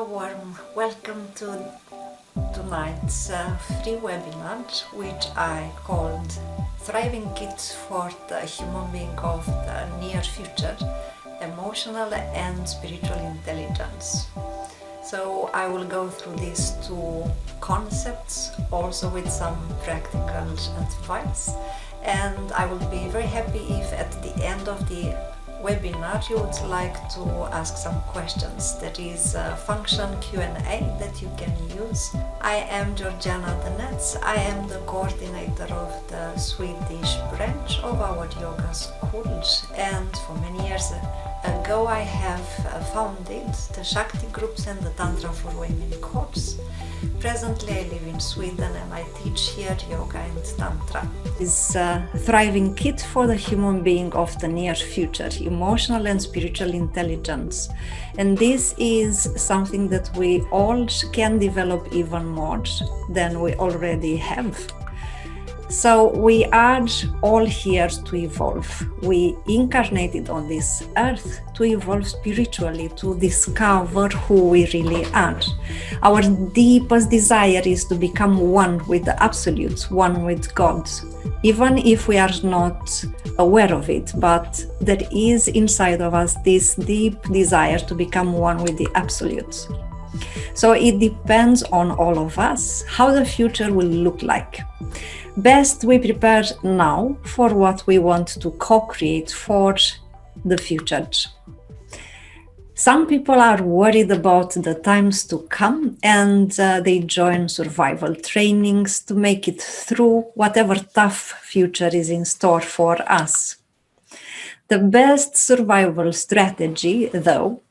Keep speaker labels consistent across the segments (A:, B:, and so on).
A: warm welcome to tonight's free webinar, which I called Thriving Kits for the Human Being of the Near Future, Emotional and Spiritual Intelligence. So I will go through these two concepts, also with some practical advice, and I will be very happy if at the end of the webinar you would like to ask some questions. That is a function Q&A that you can use. I am Georgiana Denets. I am the coordinator of the Swedish branch of our yoga schools, and for many years ago I have founded the Shakti groups and the Tantra for Women course. Presently I live in Sweden and I teach here yoga and Tantra. It's a thriving kit for the human being of the near future, emotional and spiritual intelligence. And this is something that we all can develop even more than we already have. So we are all here to evolve. We incarnated on this earth to evolve spiritually, to discover who we really are. Our deepest desire is to become one with the Absolute, one with God, even if we are not aware of it, but there is inside of us this deep desire to become one with the Absolute. So it depends on all of us how the future will look like. Best we prepare now for what we want to co-create for the future. Some people are worried about the times to come and they join survival trainings to make it through whatever tough future is in store for us. The best survival strategy, though,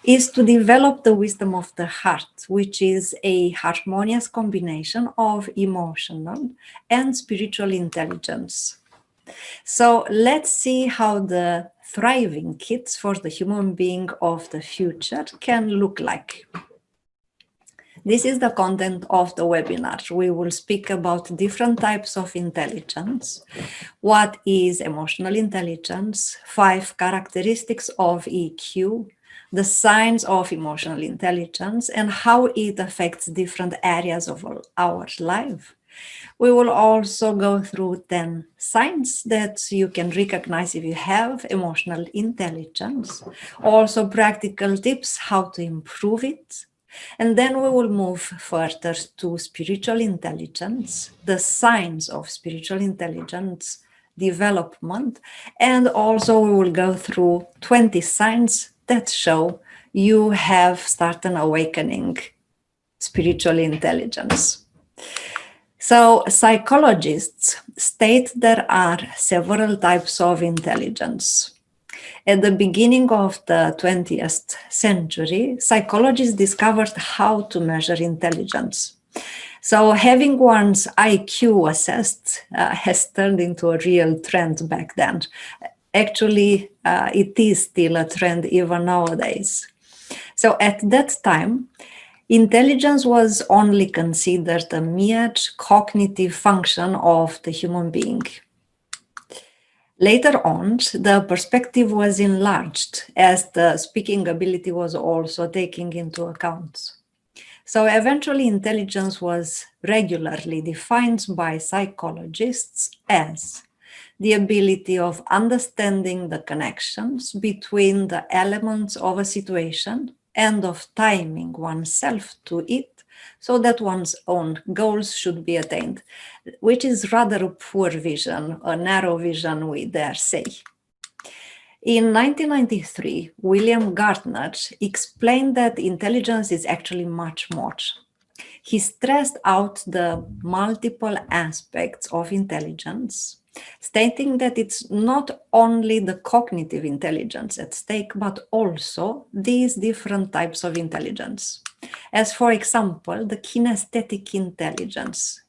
A: is to develop the wisdom of the heart, which is a harmonious combination of emotional and spiritual intelligence. So let's see how the thriving kits for the human being of the future can look like. This is the content of the webinar. We will speak about different types of intelligence. What is emotional intelligence? 5 characteristics of EQ, the signs of emotional intelligence, and how it affects different areas of our life. We will also go through 10 signs that you can recognize if you have emotional intelligence, also practical tips how to improve it. And then we will move further to spiritual intelligence, the signs of spiritual intelligence development, and also we will go through 20 signs that show you have started awakening spiritual intelligence. So psychologists state there are several types of intelligence. At the beginning of the 20th century, psychologists discovered how to measure intelligence. So having one's IQ assessed has turned into a real trend back then. Actually, it is still a trend even nowadays. So at that time, intelligence was only considered a mere cognitive function of the human being. Later on, the perspective was enlarged as the speaking ability was also taken into account. So eventually, intelligence was regularly defined by psychologists as the ability of understanding the connections between the elements of a situation and of timing oneself to it so that one's own goals should be attained, which is rather a poor vision, a narrow vision, we dare say. In 1993, William Gardner explained that intelligence is actually much more. He stressed out the multiple aspects of intelligence, stating that it's not only the cognitive intelligence at stake, but also these different types of intelligence. As for example, the kinesthetic intelligence,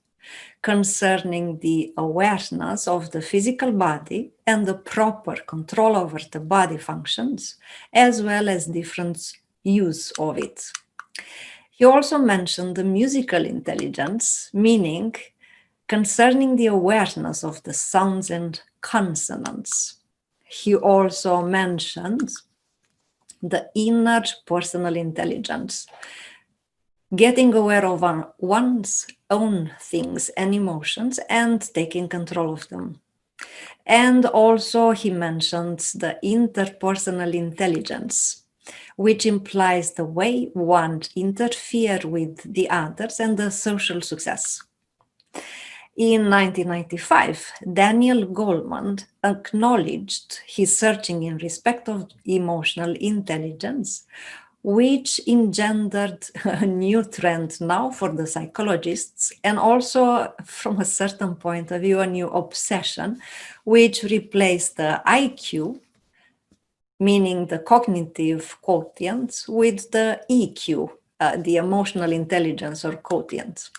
A: concerning the awareness of the physical body and the proper control over the body functions, as well as different use of it. He also mentioned the musical intelligence, meaning concerning the awareness of the sounds and consonants. He also mentioned the inner personal intelligence, getting aware of one's own things and emotions and taking control of them. And also he mentions the interpersonal intelligence, which implies the way one interferes with the others and the social success. In 1995, Daniel Goleman acknowledged his searching in respect of emotional intelligence, which engendered a new trend now for the psychologists, and also from a certain point of view, a new obsession, which replaced the IQ, meaning the cognitive quotient, with the EQ, the emotional intelligence or quotient.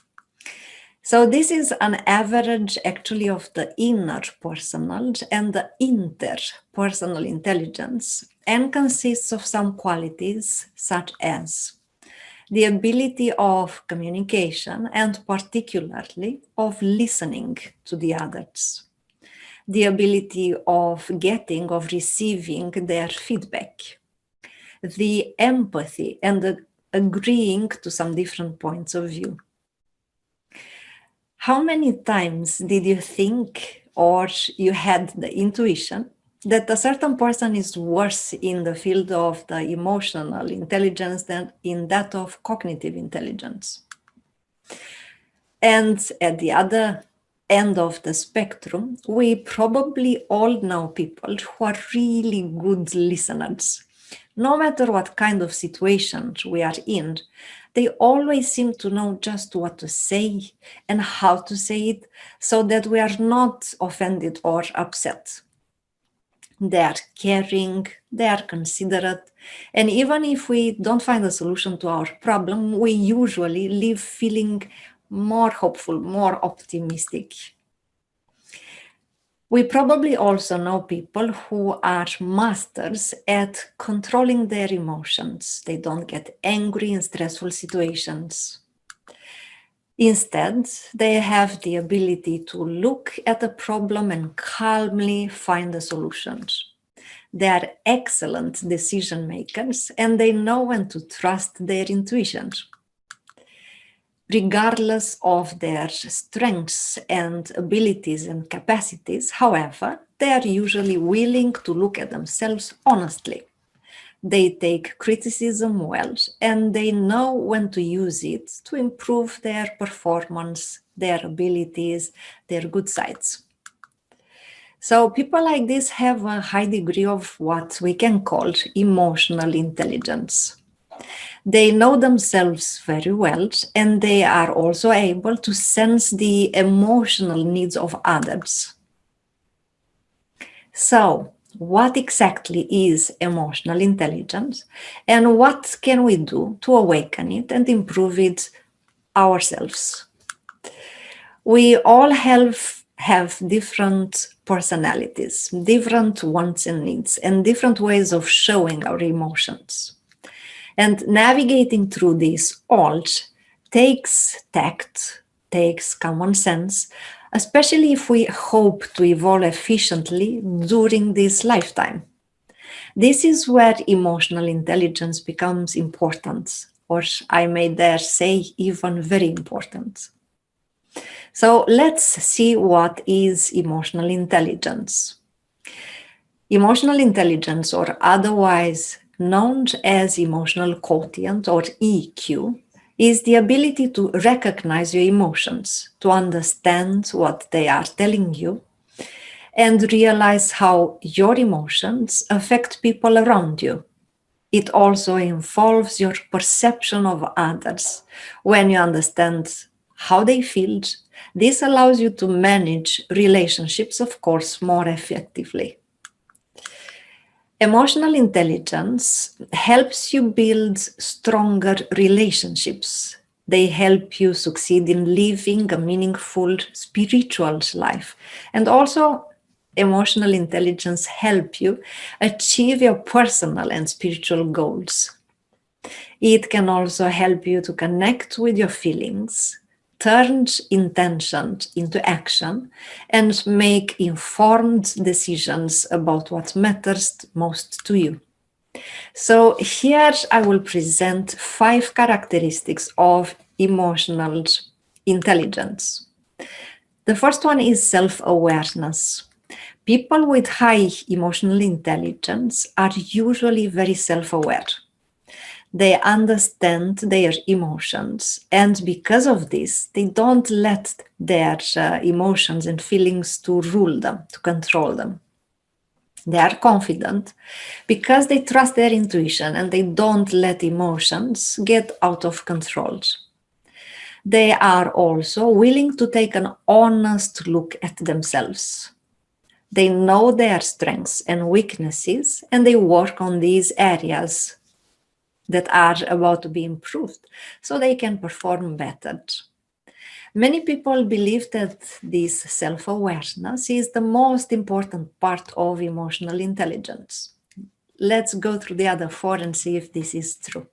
A: So this is an average actually of the inner personal and the interpersonal intelligence, and consists of some qualities such as the ability of communication and particularly of listening to the others, the ability of getting, of receiving their feedback, the empathy and the agreeing to some different points of view. How many times did you think or you had the intuition that a certain person is worse in the field of the emotional intelligence than in that of cognitive intelligence? And at the other end of the spectrum, we probably all know people who are really good listeners. No matter what kind of situations we are in, they always seem to know just what to say and how to say it so that we are not offended or upset. They are caring, they are considerate, and even if we don't find a solution to our problem, we usually leave feeling more hopeful, more optimistic. We probably also know people who are masters at controlling their emotions. They don't get angry in stressful situations. Instead, they have the ability to look at a problem and calmly find the solutions. They are excellent decision makers and they know when to trust their intuitions. Regardless of their strengths and abilities and capacities, however, they are usually willing to look at themselves honestly. They take criticism well and they know when to use it to improve their performance, their abilities, their good sides. So people like this have a high degree of what we can call emotional intelligence. They know themselves very well and they are also able to sense the emotional needs of others. So, what exactly is emotional intelligence and what can we do to awaken it and improve it ourselves? We all have different personalities, different wants and needs, and different ways of showing our emotions. And navigating through this all takes tact, takes common sense, especially if we hope to evolve efficiently during this lifetime. This is where emotional intelligence becomes important, or I may dare say, even very important. So let's see what is emotional intelligence. Emotional intelligence, or otherwise known as emotional quotient or EQ, is the ability to recognize your emotions, to understand what they are telling you, and realize how your emotions affect people around you. It also involves your perception of others. When you understand how they feel, this allows you to manage relationships, of course, more effectively. Emotional intelligence helps you build stronger relationships. They help you succeed in living a meaningful spiritual life. And also, emotional intelligence help you achieve your personal and spiritual goals. It can also help you to connect with your feelings, turn intention into action, and make informed decisions about what matters most to you. So here I will present 5 characteristics of emotional intelligence. The first one is self-awareness. People with high emotional intelligence are usually very self-aware. They understand their emotions, and because of this, they don't let their emotions and feelings to rule them, to control them. They are confident because they trust their intuition and they don't let emotions get out of control. They are also willing to take an honest look at themselves. They know their strengths and weaknesses and they work on these areas that are about to be improved so they can perform better. Many people believe that this self-awareness is the most important part of emotional intelligence. Let's go through the other 4 and see if this is true.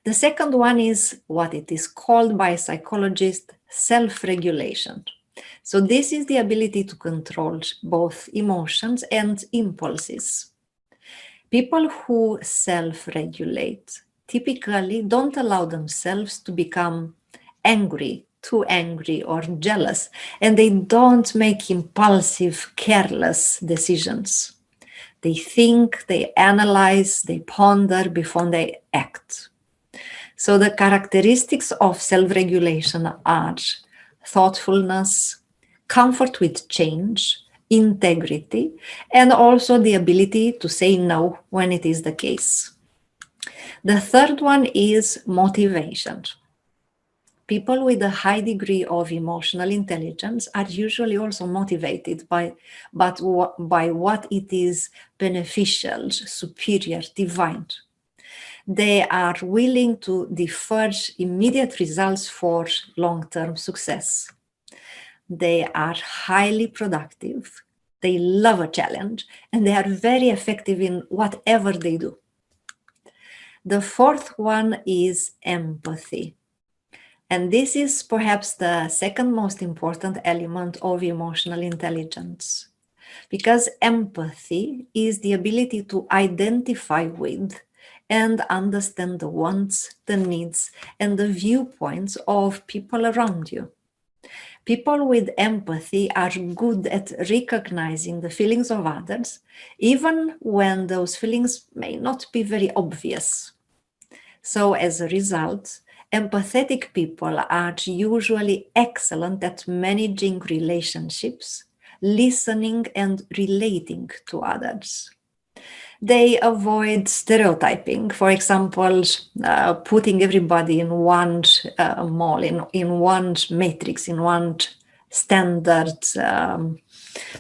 A: The second one is what it is called by psychologists self-regulation. So this is the ability to control both emotions and impulses. People who self-regulate typically don't allow themselves to become angry, too angry or jealous, and they don't make impulsive, careless decisions. They think, they analyze, they ponder before they act. So the characteristics of self-regulation are thoughtfulness, comfort with change, integrity, and also the ability to say no when it is the case. The third one is motivation. People with a high degree of emotional intelligence are usually also motivated by what it is beneficial, superior, divine. They are willing to defer immediate results for long-term success. They are highly productive, they love a challenge, and they are very effective in whatever they do. The fourth one is empathy. And this is perhaps the second most important element of emotional intelligence, because empathy is the ability to identify with and understand the wants, the needs, and the viewpoints of people around you. People with empathy are good at recognizing the feelings of others, even when those feelings may not be very obvious. So as a result, empathetic people are usually excellent at managing relationships, listening and relating to others. They avoid stereotyping, for example, putting everybody in one mold, in one matrix, in one standard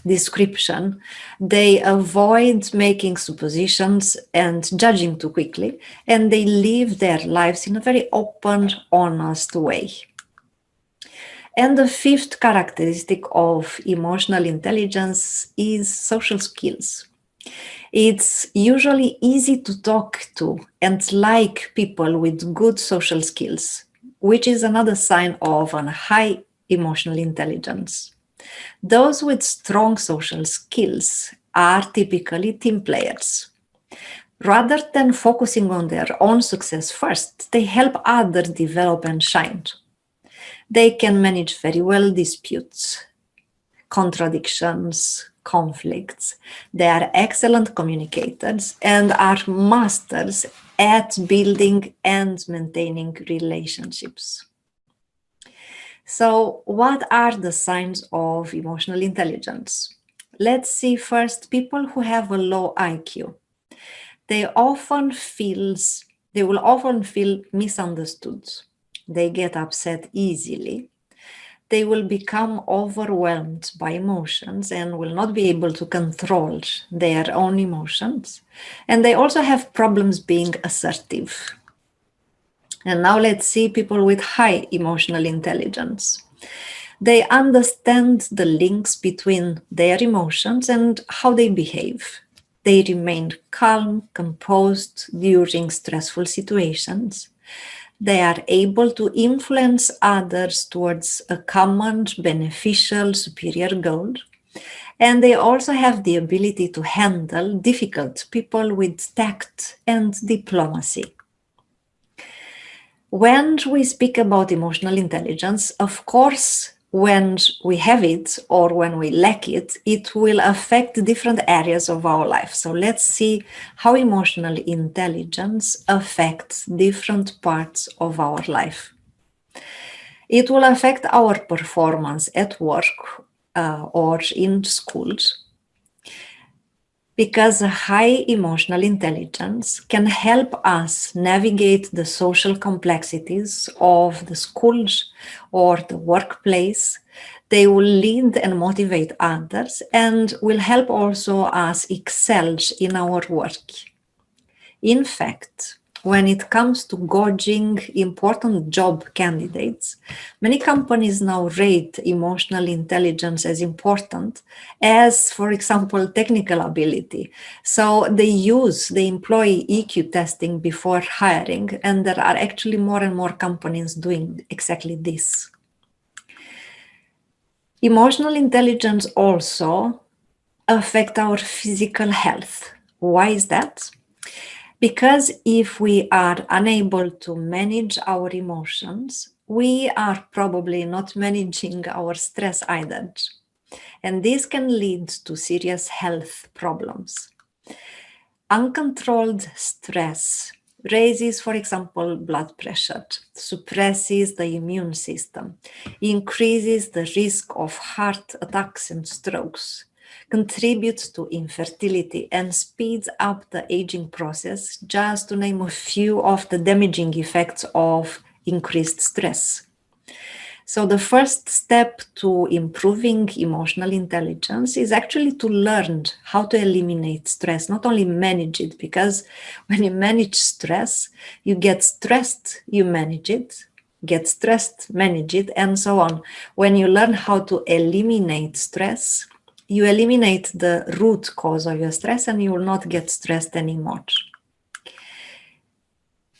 A: description. They avoid making suppositions and judging too quickly, and they live their lives in a very open, honest way. And the fifth characteristic of emotional intelligence is social skills. It's usually easy to talk to and like people with good social skills, which is another sign of a high emotional intelligence. Those with strong social skills are typically team players. Rather than focusing on their own success first, they help others develop and shine. They can manage very well disputes, contradictions, conflicts. They are excellent communicators and are masters at building and maintaining relationships. So, what are the signs of emotional intelligence? Let's see first people who have a low IQ. They will often feel misunderstood. They get upset easily. They will become overwhelmed by emotions and will not be able to control their own emotions. And they also have problems being assertive. And now let's see people with high emotional intelligence. They understand the links between their emotions and how they behave. They remain calm, composed during stressful situations. They are able to influence others towards a common, beneficial, superior goal. And they also have the ability to handle difficult people with tact and diplomacy. When we speak about emotional intelligence, of course, when we have it or when we lack it, it will affect different areas of our life. So let's see how emotional intelligence affects different parts of our life. It will affect our performance at work or in schools, because a high emotional intelligence can help us navigate the social complexities of the schools or the workplace. They will lead and motivate others and will help also us excel in our work. In fact, when it comes to gauging important job candidates, many companies now rate emotional intelligence as important as, for example, technical ability. So they employ EQ testing before hiring, and there are actually more and more companies doing exactly this. Emotional intelligence also affects our physical health. Why is that? Because if we are unable to manage our emotions, we are probably not managing our stress either. And this can lead to serious health problems. Uncontrolled stress raises, for example, blood pressure, suppresses the immune system, increases the risk of heart attacks and strokes, contributes to infertility, and speeds up the aging process, just to name a few of the damaging effects of increased stress. So the first step to improving emotional intelligence is actually to learn how to eliminate stress, not only manage it, because when you manage stress, you get stressed, you manage it, get stressed, manage it, and so on. When you learn how to eliminate stress, you eliminate the root cause of your stress and you will not get stressed anymore.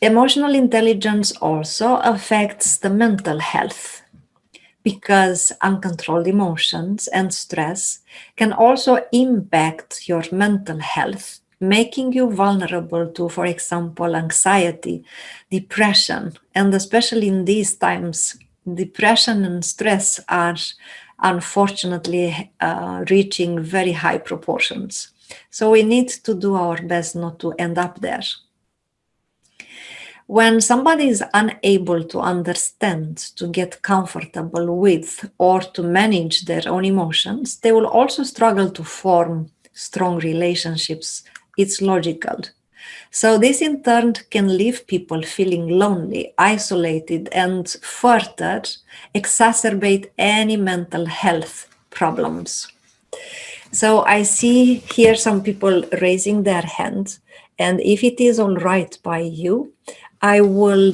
A: Emotional intelligence also affects the mental health, because uncontrolled emotions and stress can also impact your mental health, making you vulnerable to, for example, anxiety, depression, and especially in these times, depression and stress are unfortunately reaching very high proportions. So we need to do our best not to end up there. When somebody is unable to understand, to get comfortable with, or to manage their own emotions, they will also struggle to form strong relationships. It's logical. So this in turn can leave people feeling lonely, isolated, and further exacerbate any mental health problems. So I see here some people raising their hand, and if it is all right by you, I will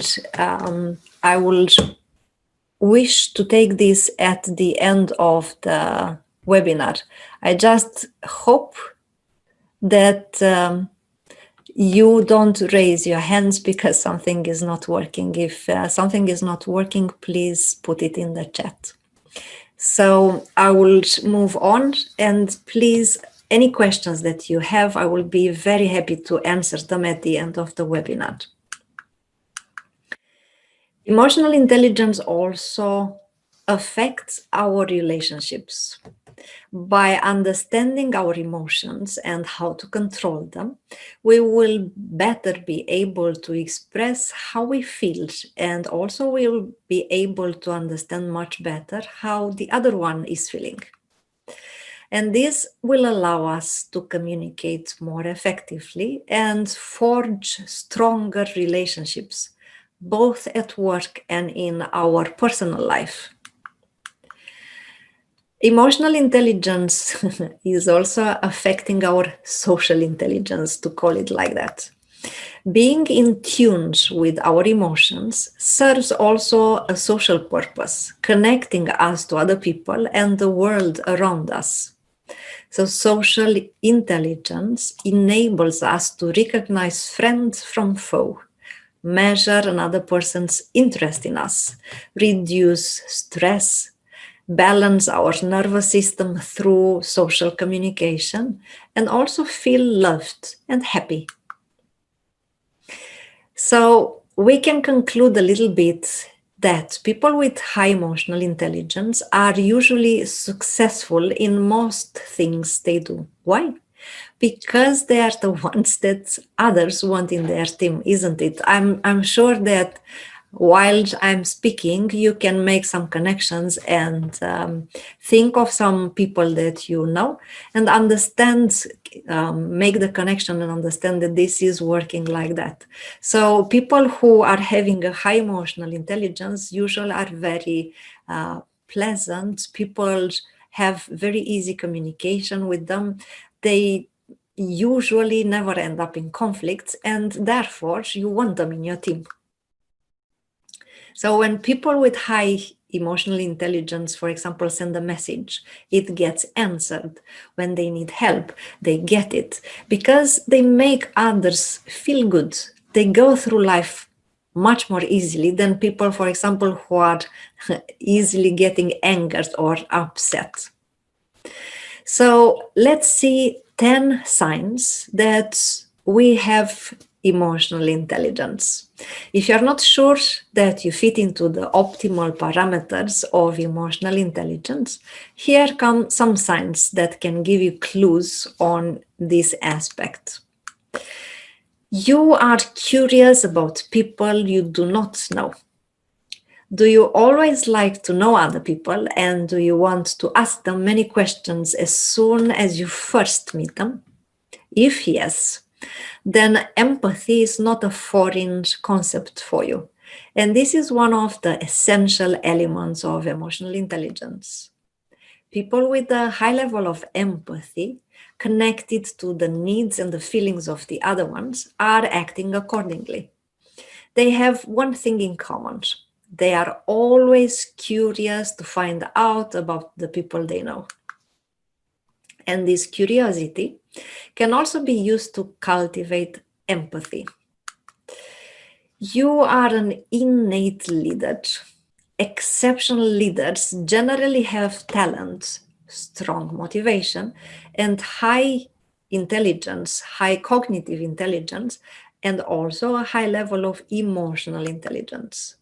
A: wish to take this at the end of the webinar. I just hope that you don't raise your hands because something is not working. If something is not working, please put it in the chat. So I will move on, and please, any questions that you have, I will be very happy to answer them at the end of the webinar. Emotional intelligence also affects our relationships. By understanding our emotions and how to control them, we will better be able to express how we feel, and also we will be able to understand much better how the other one is feeling. And this will allow us to communicate more effectively and forge stronger relationships, both at work and in our personal life. Emotional intelligence is also affecting our social intelligence, to call it like that. Being in tune with our emotions serves also a social purpose, connecting us to other people and the world around us. So social intelligence enables us to recognize friend from foe, measure another person's interest in us, reduce stress, balance our nervous system through social communication, and also feel loved and happy. So we can conclude a little bit that people with high emotional intelligence are usually successful in most things they do. Why? Because they are the ones that others want in their team, isn't it? I'm sure that while I'm speaking, you can make some connections and think of some people that you know and understand, make the connection and understand that this is working like that. So people who are having a high emotional intelligence usually are very pleasant. People have very easy communication with them. They usually never end up in conflicts, and therefore you want them in your team. So when people with high emotional intelligence, for example, send a message, it gets answered. When they need help, they get it because they make others feel good. They go through life much more easily than people, for example, who are easily getting angered or upset. So let's see 10 signs that we have emotional intelligence. If you're not sure that you fit into the optimal parameters of emotional intelligence, here come some signs that can give you clues on this aspect. You are curious about people you do not know. Do you always like to know other people, and do you want to ask them many questions as soon as you first meet them? If yes, then empathy is not a foreign concept for you. And this is one of the essential elements of emotional intelligence. People with a high level of empathy, connected to the needs and the feelings of the other ones, are acting accordingly. They have one thing in common. They are always curious to find out about the people they know. And this curiosity can also be used to cultivate empathy. You are an innate leader. Exceptional leaders generally have talent, strong motivation, and high intelligence, high cognitive intelligence, and also a high level of emotional intelligence.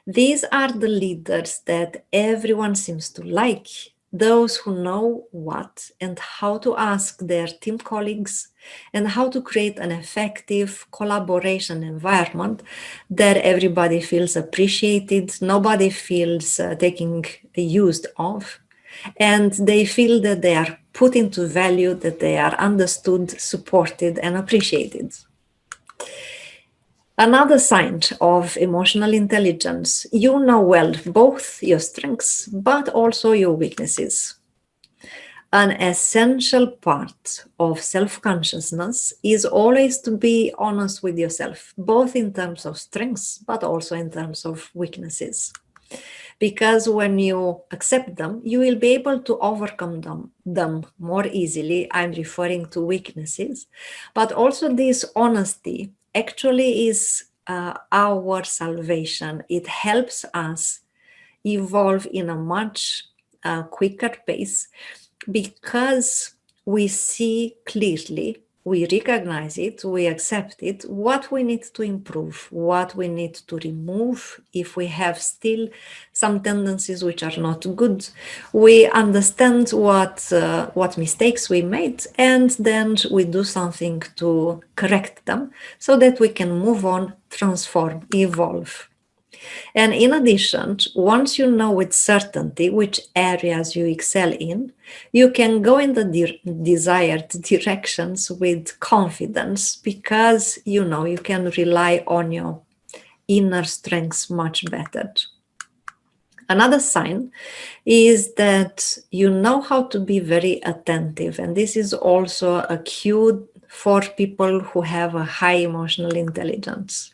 A: These are the leaders that everyone seems to like, those who know what and how to ask their team colleagues and how to create an effective collaboration environment that everybody feels appreciated, nobody feels taken used of, and they feel that they are put into value, that they are understood, supported, and appreciated. Another sign of emotional intelligence, you know well both your strengths but also your weaknesses. An essential part of self-consciousness is always to be honest with yourself, both in terms of strengths but also in terms of weaknesses. Because when you accept them, you will be able to overcome them more easily. I'm referring to weaknesses, but also this honesty actually is our salvation. It helps us evolve in a much quicker pace because we see clearly, we recognize it, we accept it, what we need to improve, what we need to remove if we have still some tendencies which are not good. We understand what mistakes we made, and then we do something to correct them so that we can move on, transform, evolve. And in addition, once you know with certainty which areas you excel in, you can go in the desired directions with confidence because you know you can rely on your inner strengths much better. Another sign is that you know how to be very attentive, and this is also a cue for people who have a high emotional intelligence.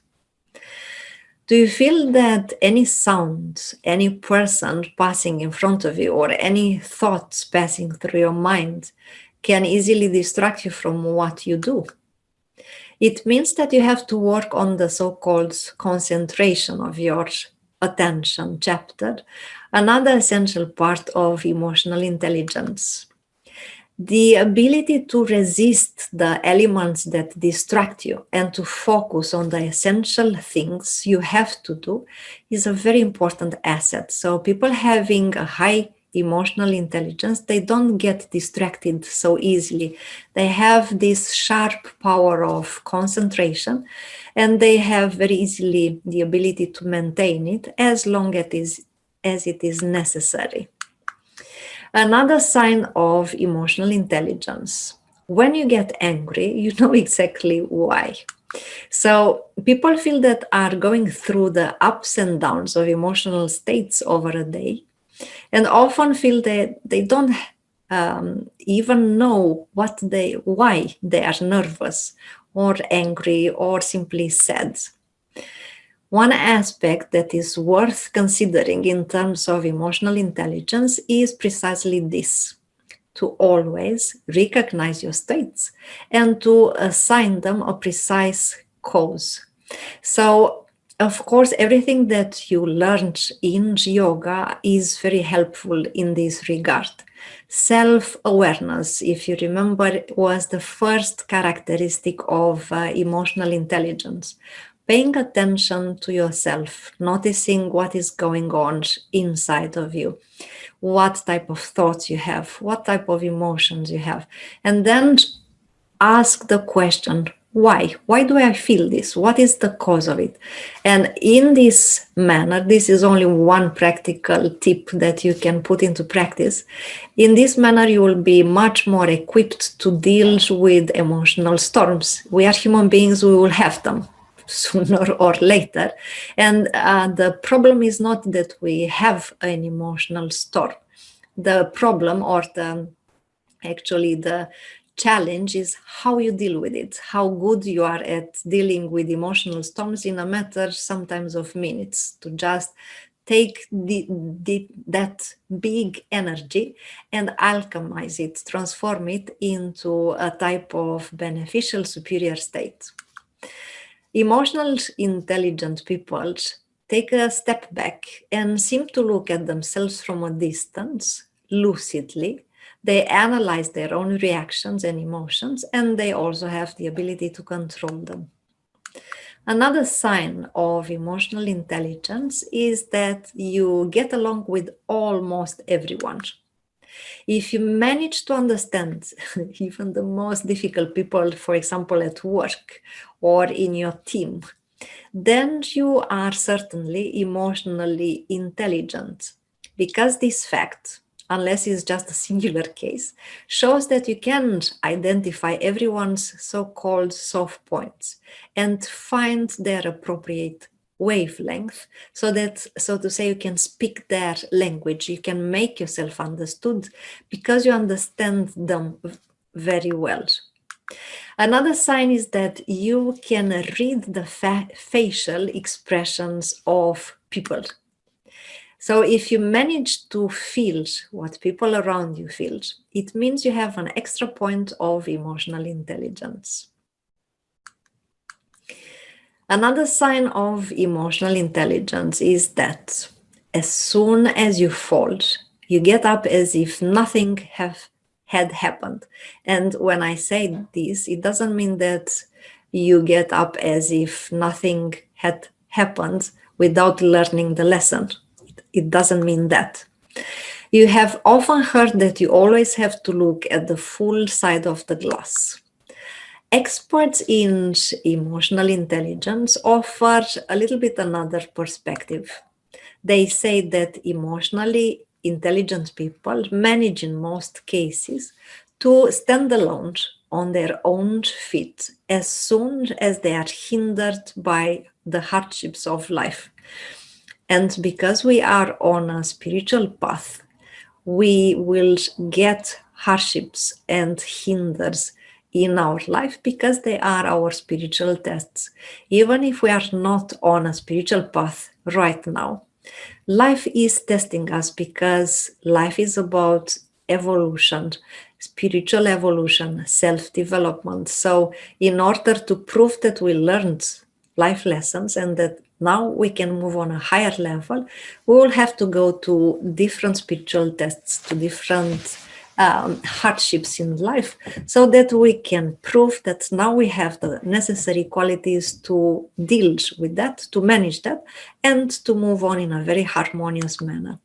A: Do you feel that any sound, any person passing in front of you, or any thoughts passing through your mind can easily distract you from what you do? It means that you have to work on the so-called concentration of your attention chapter, Another essential part of emotional intelligence, the ability to resist the elements that distract you and to focus on the essential things you have to do, is a very important asset. So people having a high emotional intelligence, they don't get distracted so easily. They have this sharp power of concentration, and they have very easily the ability to maintain it as long as it is necessary. Another sign of emotional intelligence. When you get angry, you know exactly why. So people feel that are going through the ups and downs of emotional states over a day, and often feel that they don't even know why they are nervous or angry or simply sad. One aspect that is worth considering in terms of emotional intelligence is precisely this: to always recognize your states and to assign them a precise cause. So, of course, everything that you learned in yoga is very helpful in this regard. Self awareness, if you remember, was the first characteristic of emotional intelligence. Paying attention to yourself, noticing what is going on inside of you, what type of thoughts you have, what type of emotions you have, and then ask the question, why? Why do I feel this? What is the cause of it? And in this manner, this is only one practical tip that you can put into practice. In this manner, you will be much more equipped to deal with emotional storms. We are human beings, we will have them sooner or later. And the problem is not that we have an emotional storm. The problem, or the challenge, is how you deal with it, how good you are at dealing with emotional storms in a matter sometimes of minutes, to just take that big energy and alchemize it, transform it into a type of beneficial superior state. Emotional intelligent people take a step back and seem to look at themselves from a distance, lucidly. They analyze their own reactions and emotions, and they also have the ability to control them. Another sign of emotional intelligence is that you get along with almost everyone. If you manage to understand even the most difficult people, for example, at work or in your team, then you are certainly emotionally intelligent, because this fact, unless it's just a singular case, shows that you can identify everyone's so-called soft points and find their appropriate wavelength, so that, so to say, you can speak their language, you can make yourself understood because you understand them very well. Another sign is that you can read the facial expressions of people. So if you manage to feel what people around you feel, it means you have an extra point of emotional intelligence. Another sign of emotional intelligence is that as soon as you fall, you get up as if nothing had happened. And when I say this, it doesn't mean that you get up as if nothing had happened without learning the lesson. It doesn't mean that. You have often heard that you always have to look at the full side of the glass. Experts in emotional intelligence offer a little bit another perspective. They say that emotionally intelligent people manage in most cases to stand alone on their own feet as soon as they are hindered by the hardships of life. And because we are on a spiritual path, we will get hardships and hinders in our life because they are our spiritual tests. Even if we are not on a spiritual path right now, life is testing us, because life is about evolution, spiritual evolution, self-development. So in order to prove that we learned life lessons and that now we can move on a higher level. We will have to go to different spiritual tests, to different hardships in life, so that we can prove that now we have the necessary qualities to deal with that, to manage that, and to move on in a very harmonious manner.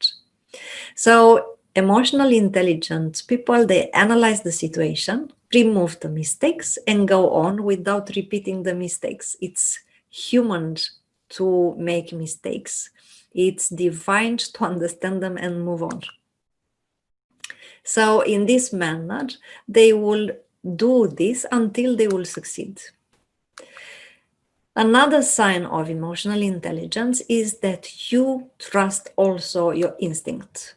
A: So emotionally intelligent people, they analyze the situation, remove the mistakes, and go on without repeating the mistakes. It's human to make mistakes. It's divine to understand them and move on. So in this manner, they will do this until they will succeed. Another sign of emotional intelligence is that you trust also your instinct.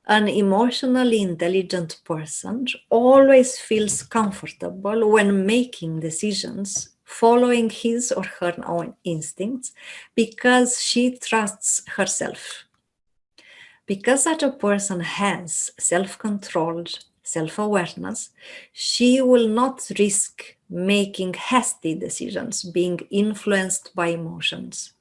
A: An emotionally intelligent person always feels comfortable when making decisions, following his or her own instincts, because she trusts herself. Because such a person has self-control, self-awareness, she will not risk making hasty decisions, being influenced by emotions.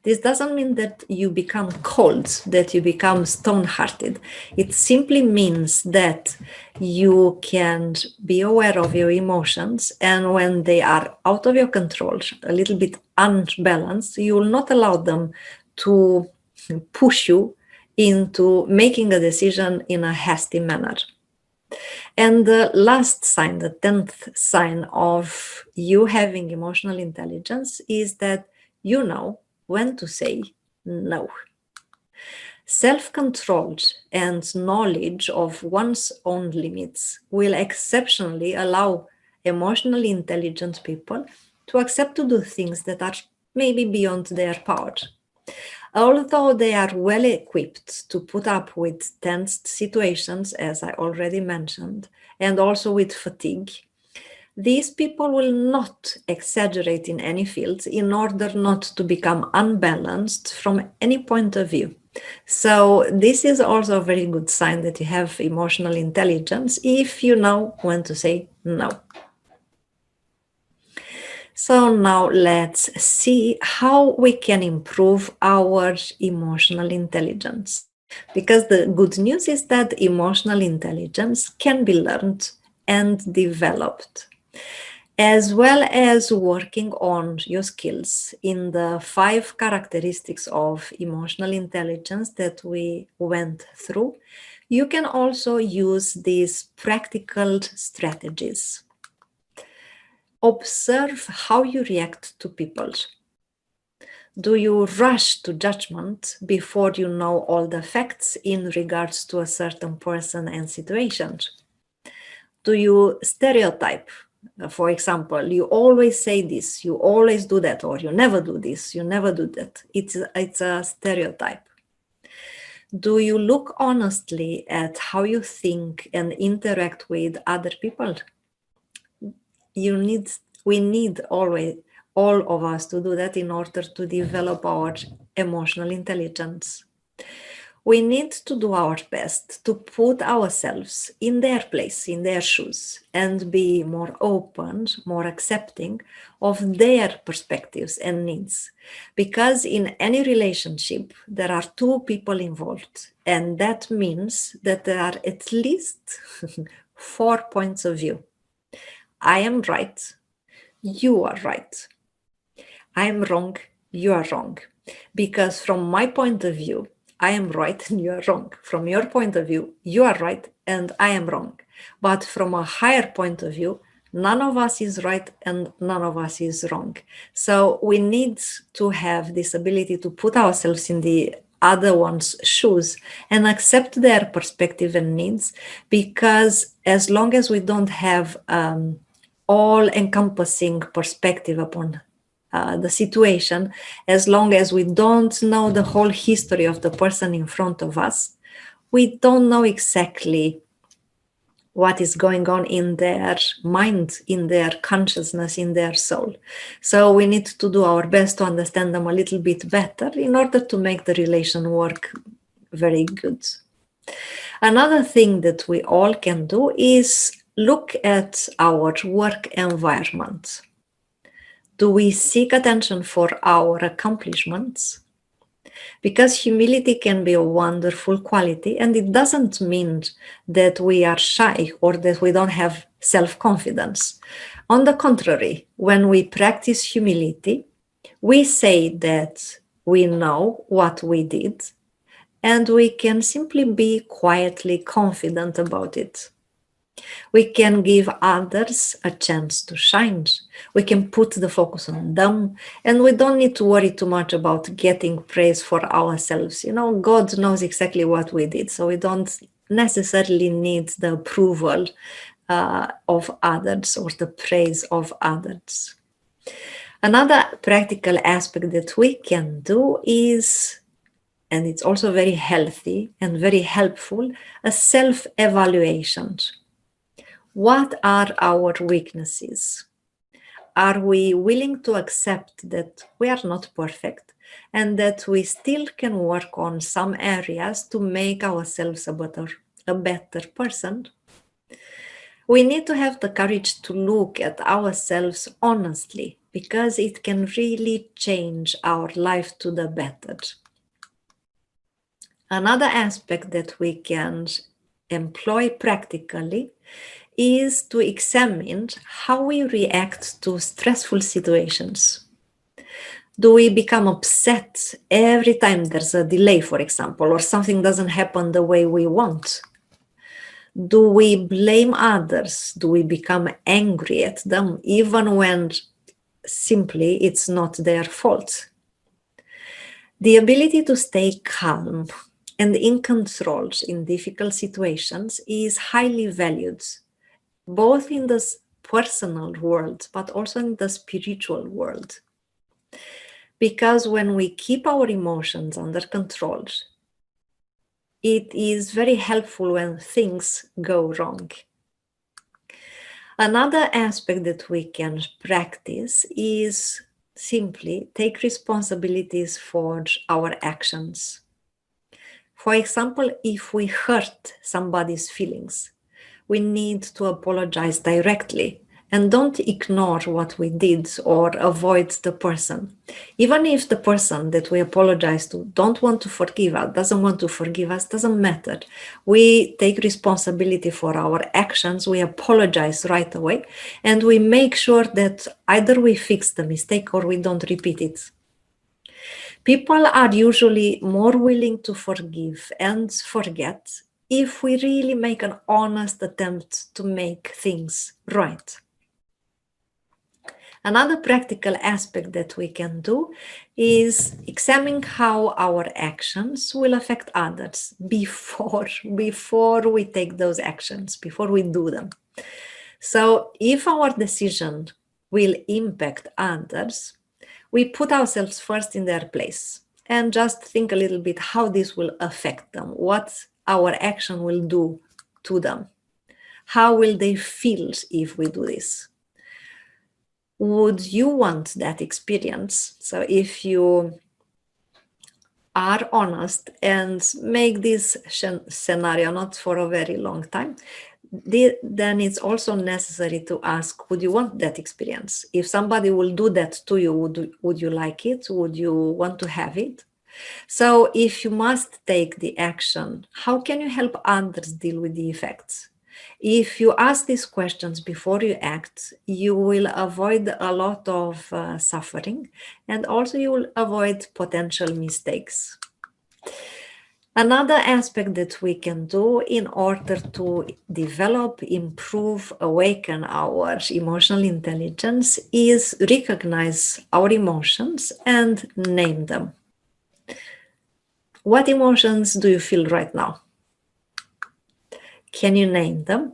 A: This doesn't mean that you become cold, that you become stone-hearted. It simply means that you can be aware of your emotions, and when they are out of your control, a little bit unbalanced, you will not allow them to push you into making a decision in a hasty manner. And the last sign, the 10th sign of you having emotional intelligence, is that you know when to say no. Self-control and knowledge of one's own limits will exceptionally allow emotionally intelligent people to accept to do things that are maybe beyond their power. Although they are well equipped to put up with tensed situations, as I already mentioned, and also with fatigue, these people will not exaggerate in any field in order not to become unbalanced from any point of view. So this is also a very good sign that you have emotional intelligence if you know when to say no. So now let's see how we can improve our emotional intelligence. Because the good news is that emotional intelligence can be learned and developed, as well as working on your skills in the 5 characteristics of emotional intelligence that we went through. You can also use these practical strategies. Observe how you react to people. Do you rush to judgment before you know all the facts in regards to a certain person and situation? Do you stereotype? For example, you always say this, you always do that, or you never do this, you never do that. It's a stereotype. Do you look honestly at how you think and interact with other people? We need always, all of us, to do that in order to develop our emotional intelligence. We need to do our best to put ourselves in their place, in their shoes, and be more open, more accepting of their perspectives and needs. Because in any relationship, there are 2 people involved, and that means that there are at least 4 points of view. I am right, you are right. I am wrong, you are wrong. Because from my point of view, I am right and you are wrong. From your point of view, you are right and I am wrong. But from a higher point of view, none of us is right and none of us is wrong. So we need to have this ability to put ourselves in the other one's shoes and accept their perspective and needs, because as long as we don't have all-encompassing perspective upon the situation, as long as we don't know the whole history of the person in front of us, we don't know exactly what is going on in their mind, in their consciousness, in their soul. So we need to do our best to understand them a little bit better in order to make the relation work very good. Another thing that we all can do is look at our work environment. Do we seek attention for our accomplishments? Because humility can be a wonderful quality, and it doesn't mean that we are shy or that we don't have self-confidence. On the contrary, when we practice humility, we say that we know what we did, and we can simply be quietly confident about it. We can give others a chance to shine. We can put the focus on them, and we don't need to worry too much about getting praise for ourselves. God knows exactly what we did, so we don't necessarily need the approval of others or the praise of others. Another practical aspect that we can do is, and it's also very healthy and very helpful, a self-evaluation. What are our weaknesses? Are we willing to accept that we are not perfect and that we still can work on some areas to make ourselves a better person? We need to have the courage to look at ourselves honestly, because it can really change our life to the better. Another aspect that we can employ practically is to examine how we react to stressful situations. Do we become upset every time there's a delay, for example, or something doesn't happen the way we want? Do we blame others? Do we become angry at them even when simply it's not their fault? The ability to stay calm and in control in difficult situations is highly valued, both in the personal world, but also in the spiritual world. Because when we keep our emotions under control, it is very helpful when things go wrong. Another aspect that we can practice is simply take responsibilities for our actions. For example, if we hurt somebody's feelings, we need to apologize directly and don't ignore what we did or avoid the person. Even if the person that we apologize to doesn't want to forgive us, doesn't matter. We take responsibility for our actions, we apologize right away, and we make sure that either we fix the mistake or we don't repeat it. People are usually more willing to forgive and forget if we really make an honest attempt to make things right. Another practical aspect that we can do is examine how our actions will affect others before we take those actions, before we do them. So if our decision will impact others, we put ourselves first in their place and just think a little bit how this will affect them, what our action will do to them. How will they feel if we do this? Would you want that experience? So if you are honest and make this scenario not for a very long time, then it's also necessary to ask, would you want that experience? If somebody will do that to you, would you like it? Would you want to have it? So if you must take the action, how can you help others deal with the effects? If you ask these questions before you act, you will avoid a lot of suffering, and also you will avoid potential mistakes. Another aspect that we can do in order to develop, improve, awaken our emotional intelligence is recognize our emotions and name them. What emotions do you feel right now? Can you name them?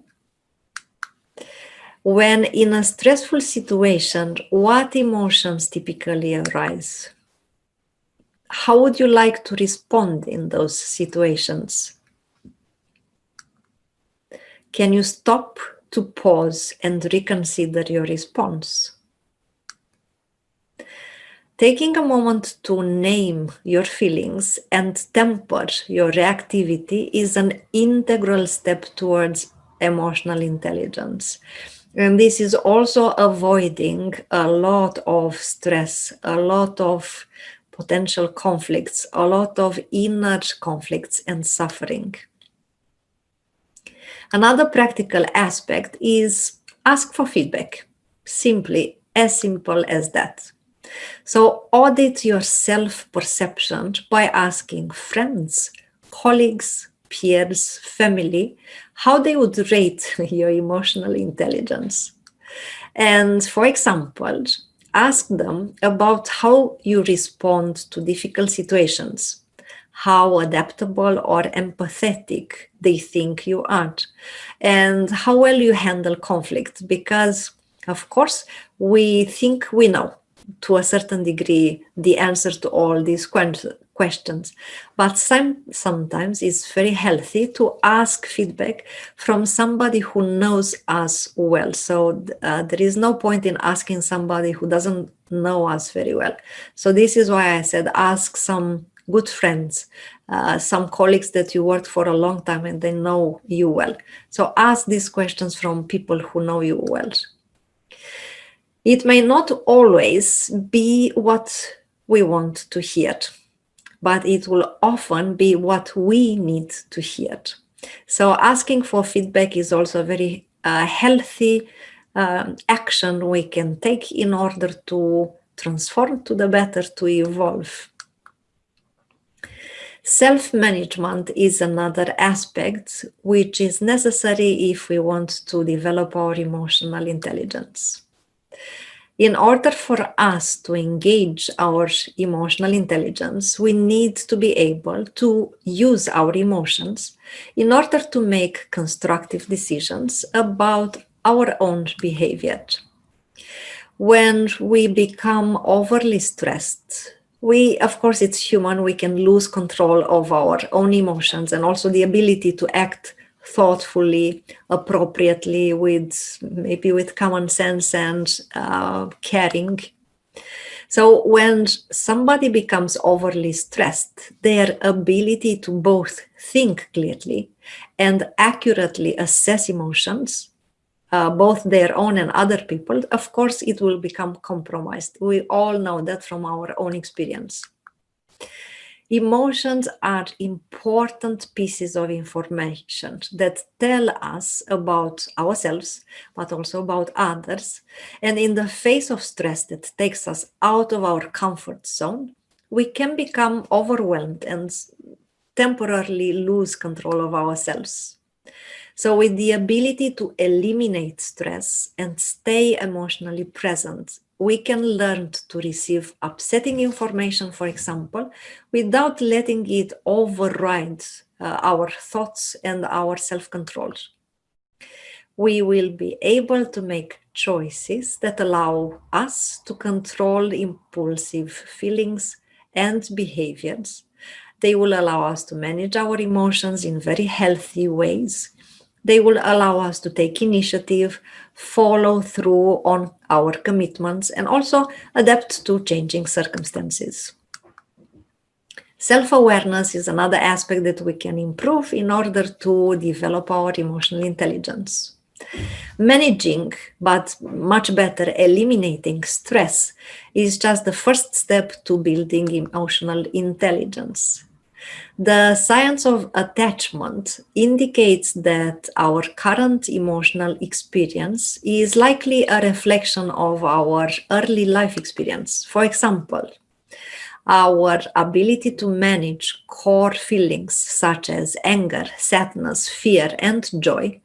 A: When in a stressful situation, what emotions typically arise? How would you like to respond in those situations? Can you stop to pause and reconsider your response? Taking a moment to name your feelings and temper your reactivity is an integral step towards emotional intelligence. And this is also avoiding a lot of stress, a lot of potential conflicts, a lot of inner conflicts and suffering. Another practical aspect is ask for feedback. Simply, as simple as that. So audit your self-perception by asking friends, colleagues, peers, family, how they would rate your emotional intelligence. And for example, ask them about how you respond to difficult situations, how adaptable or empathetic they think you are, and how well you handle conflict. Because, of course, we think we know to a certain degree the answer to all these questions, but sometimes it's very healthy to ask feedback from somebody who knows us well. So there is no point in asking somebody who doesn't know us very well. So this is why I said ask some good friends, some colleagues that you worked for a long time and they know you well. So ask these questions from people who know you well. It may not always be what we want to hear, but it will often be what we need to hear. So asking for feedback is also a very healthy action we can take in order to transform to the better, to evolve. Self-management is another aspect which is necessary if we want to develop our emotional intelligence. In order for us to engage our emotional intelligence, we need to be able to use our emotions in order to make constructive decisions about our own behavior. When we become overly stressed, of course, it's human, we can lose control of our own emotions and also the ability to act thoughtfully, appropriately, maybe with common sense and caring. So when somebody becomes overly stressed, their ability to both think clearly and accurately assess emotions, both their own and other people, of course, it will become compromised. We all know that from our own experience. Emotions are important pieces of information that tell us about ourselves, but also about others. And in the face of stress that takes us out of our comfort zone, we can become overwhelmed and temporarily lose control of ourselves. So with the ability to eliminate stress and stay emotionally present, we can learn to receive upsetting information, for example, without letting it override our thoughts and our self-control. We will be able to make choices that allow us to control impulsive feelings and behaviors. They will allow us to manage our emotions in very healthy ways. They will allow us to take initiative, follow through on our commitments, and also adapt to changing circumstances. Self-awareness is another aspect that we can improve in order to develop our emotional intelligence. Managing, but much better eliminating stress is just the first step to building emotional intelligence. The science of attachment indicates that our current emotional experience is likely a reflection of our early life experience. For example, our ability to manage core feelings such as anger, sadness, fear, and joy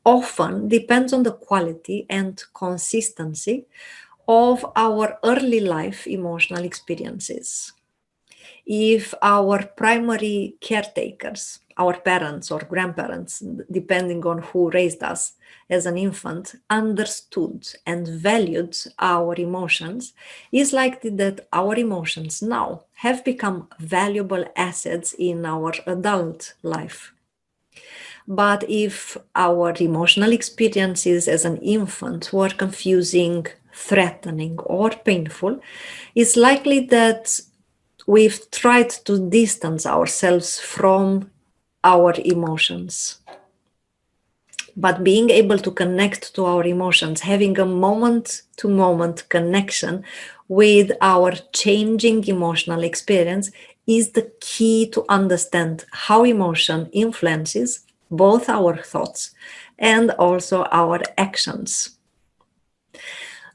A: often depends on the quality and consistency of our early life emotional experiences. If our primary caretakers, our parents or grandparents, depending on who raised us as an infant, understood and valued our emotions, it's likely that our emotions now have become valuable assets in our adult life. But if our emotional experiences as an infant were confusing, threatening, or painful, it's likely that we've tried to distance ourselves from our emotions. But being able to connect to our emotions, having a moment-to-moment connection with our changing emotional experience is the key to understand how emotion influences both our thoughts and also our actions.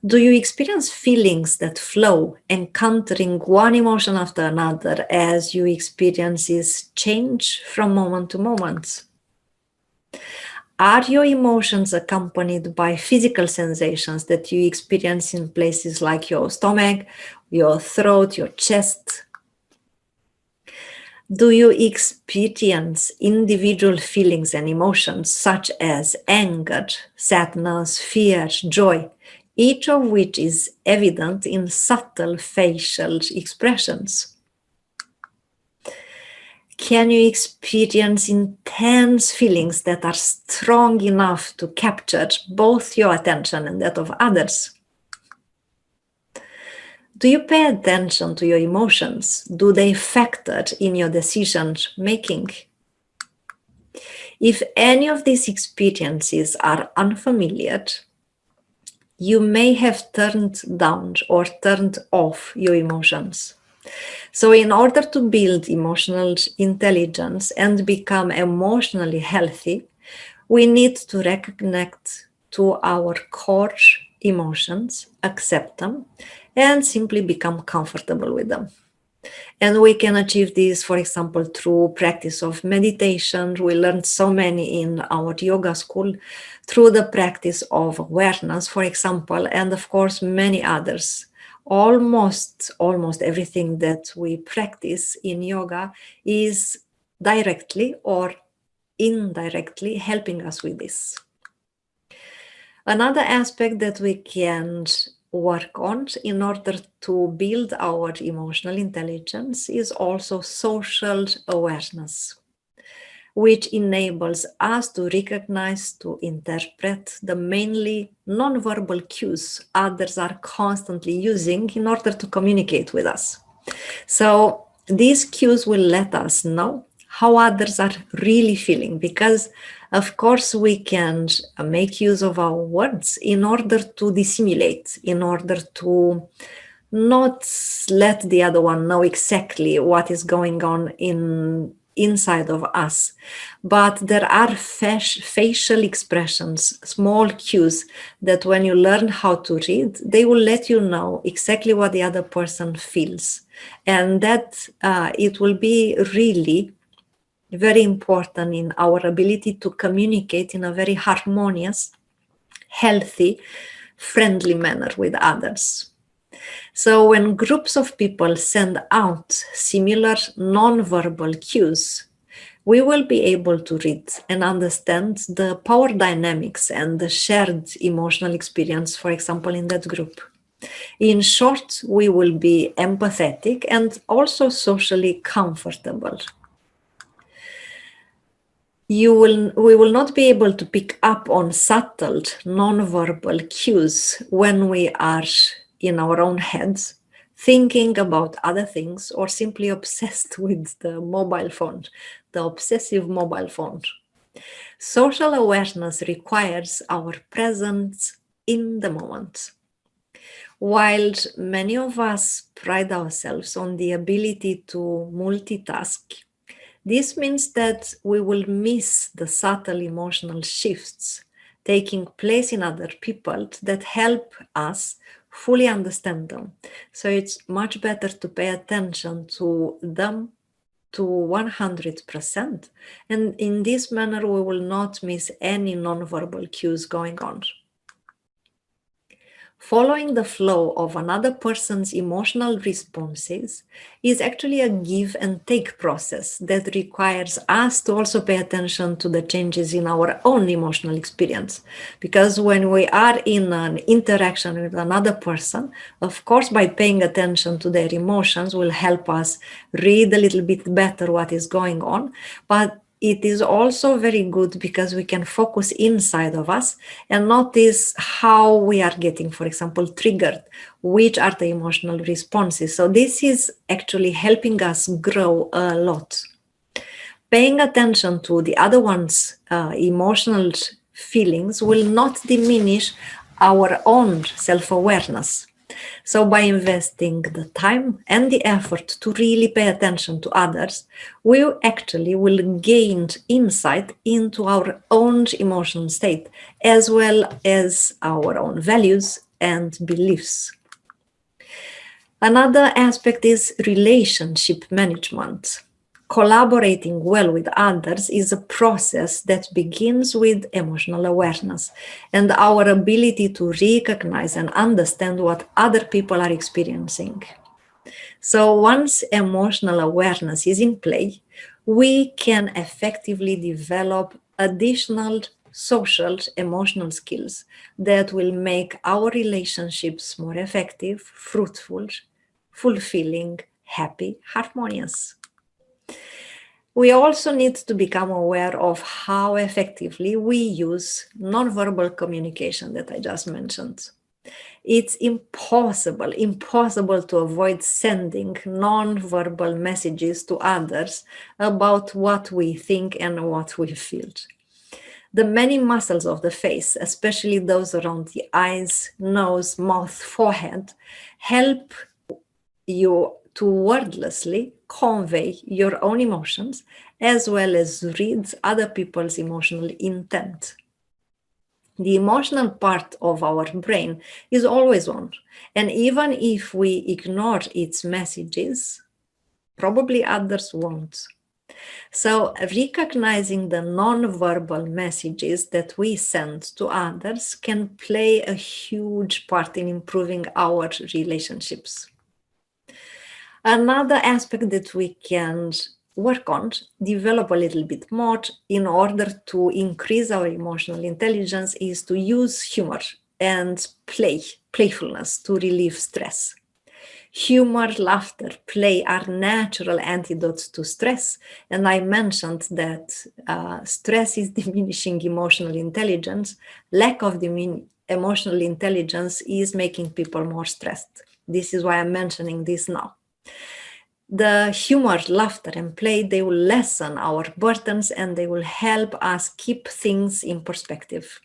A: Do you experience feelings that flow, encountering one emotion after another as you experiences change from moment to moment? Are your emotions accompanied by physical sensations that you experience in places like your stomach, your throat, your chest? Do you experience individual feelings and emotions such as anger, sadness, fear, joy, each of which is evident in subtle facial expressions? Can you experience intense feelings that are strong enough to capture both your attention and that of others? Do you pay attention to your emotions? Do they factor in your decision making? If any of these experiences are unfamiliar, you may have turned down or turned off your emotions. So in order to build emotional intelligence and become emotionally healthy, we need to reconnect to our core emotions, accept them, and simply become comfortable with them. And we can achieve this, for example, through practice of meditation. We learned so many in our yoga school, through the practice of awareness, for example, and of course, many others. Almost everything that we practice in yoga is directly or indirectly helping us with this. Another aspect that we can work on in order to build our emotional intelligence is also social awareness, which enables us to recognize, to interpret the mainly nonverbal cues others are constantly using in order to communicate with us. So these cues will let us know how others are really feeling, because of course we can make use of our words in order to dissimulate, in order to not let the other one know exactly what is going on inside of us. But there are facial expressions, small cues that when you learn how to read, they will let you know exactly what the other person feels. And that it will be really very important in our ability to communicate in a very harmonious, healthy, friendly manner with others. So when groups of people send out similar non-verbal cues, we will be able to read and understand the power dynamics and the shared emotional experience, for example, in that group. In short, we will be empathetic and also socially comfortable. We will not be able to pick up on subtle non-verbal cues when we are in our own heads, thinking about other things, or simply obsessed with the mobile phone, the obsessive mobile phone. Social awareness requires our presence in the moment. While many of us pride ourselves on the ability to multitask, this means that we will miss the subtle emotional shifts taking place in other people that help us fully understand them. So it's much better to pay attention to them to 100%. And in this manner, we will not miss any nonverbal cues going on. Following the flow of another person's emotional responses is actually a give and take process that requires us to also pay attention to the changes in our own emotional experience. Because when we are in an interaction with another person, of course, by paying attention to their emotions will help us read a little bit better what is going on. But it is also very good because we can focus inside of us and notice how we are getting, for example, triggered, which are the emotional responses. So this is actually helping us grow a lot. Paying attention to the other one's emotional feelings will not diminish our own self-awareness. So by investing the time and the effort to really pay attention to others, we actually will gain insight into our own emotional state, as well as our own values and beliefs. Another aspect is relationship management. Collaborating well with others is a process that begins with emotional awareness and our ability to recognize and understand what other people are experiencing. So, once emotional awareness is in play, we can effectively develop additional social emotional skills that will make our relationships more effective, fruitful, fulfilling, happy, harmonious. We also need to become aware of how effectively we use nonverbal communication that I just mentioned. It's impossible to avoid sending non-verbal messages to others about what we think and what we feel. The many muscles of the face, especially those around the eyes, nose, mouth, forehead, help you to wordlessly convey your own emotions as well as read other people's emotional intent. The emotional part of our brain is always on, and even if we ignore its messages, probably others won't. So, recognizing the non-verbal messages that we send to others can play a huge part in improving our relationships. Another aspect that we can work on, develop a little bit more in order to increase our emotional intelligence is to use humor and playfulness to relieve stress. Humor, laughter, play are natural antidotes to stress. And I mentioned that stress is diminishing emotional intelligence. Lack of emotional intelligence is making people more stressed. This is why I'm mentioning this now. The humor, laughter, and play, they will lessen our burdens and they will help us keep things in perspective.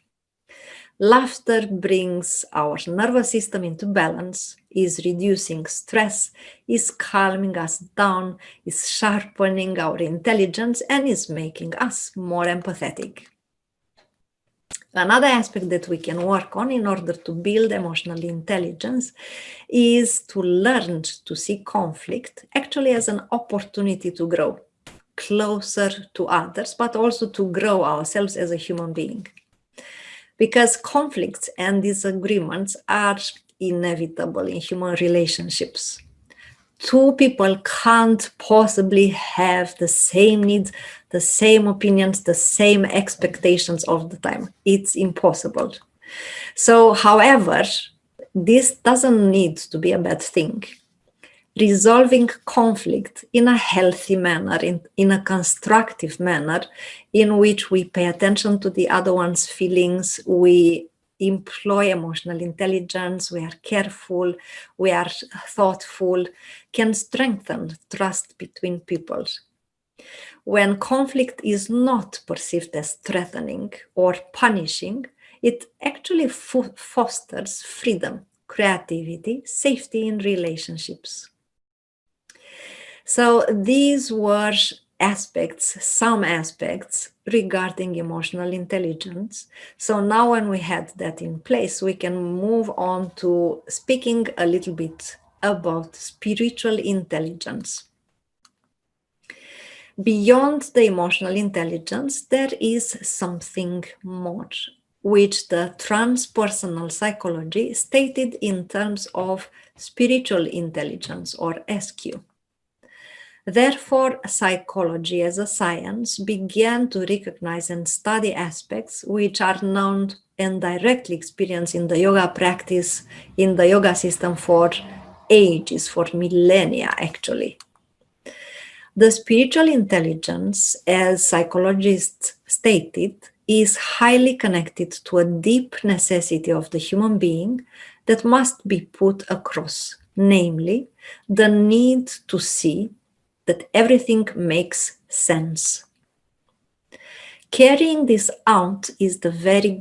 A: Laughter brings our nervous system into balance, is reducing stress, is calming us down, is sharpening our intelligence, and is making us more empathetic. Another aspect that we can work on in order to build emotional intelligence is to learn to see conflict actually as an opportunity to grow closer to others, but also to grow ourselves as a human being. Because conflicts and disagreements are inevitable in human relationships. Two people can't possibly have the same needs, the same opinions, the same expectations all the time. It's impossible. So, however, this doesn't need to be a bad thing. Resolving conflict in a healthy manner, in a constructive manner, in which we pay attention to the other one's feelings, we employ emotional intelligence, we are careful, we are thoughtful, can strengthen trust between people. When conflict is not perceived as threatening or punishing, it actually fosters freedom, creativity, safety in relationships. So these were some aspects regarding emotional intelligence. So now when we had that in place, we can move on to speaking a little bit about spiritual intelligence. Beyond the emotional intelligence, there is something more, which the transpersonal psychology stated in terms of spiritual intelligence or SQ. Therefore, psychology as a science began to recognize and study aspects which are known and directly experienced in the yoga practice, in the yoga system for ages, for millennia actually. The spiritual intelligence, as psychologists stated, is highly connected to a deep necessity of the human being that must be put across, namely, the need to see that everything makes sense. Carrying this out is the very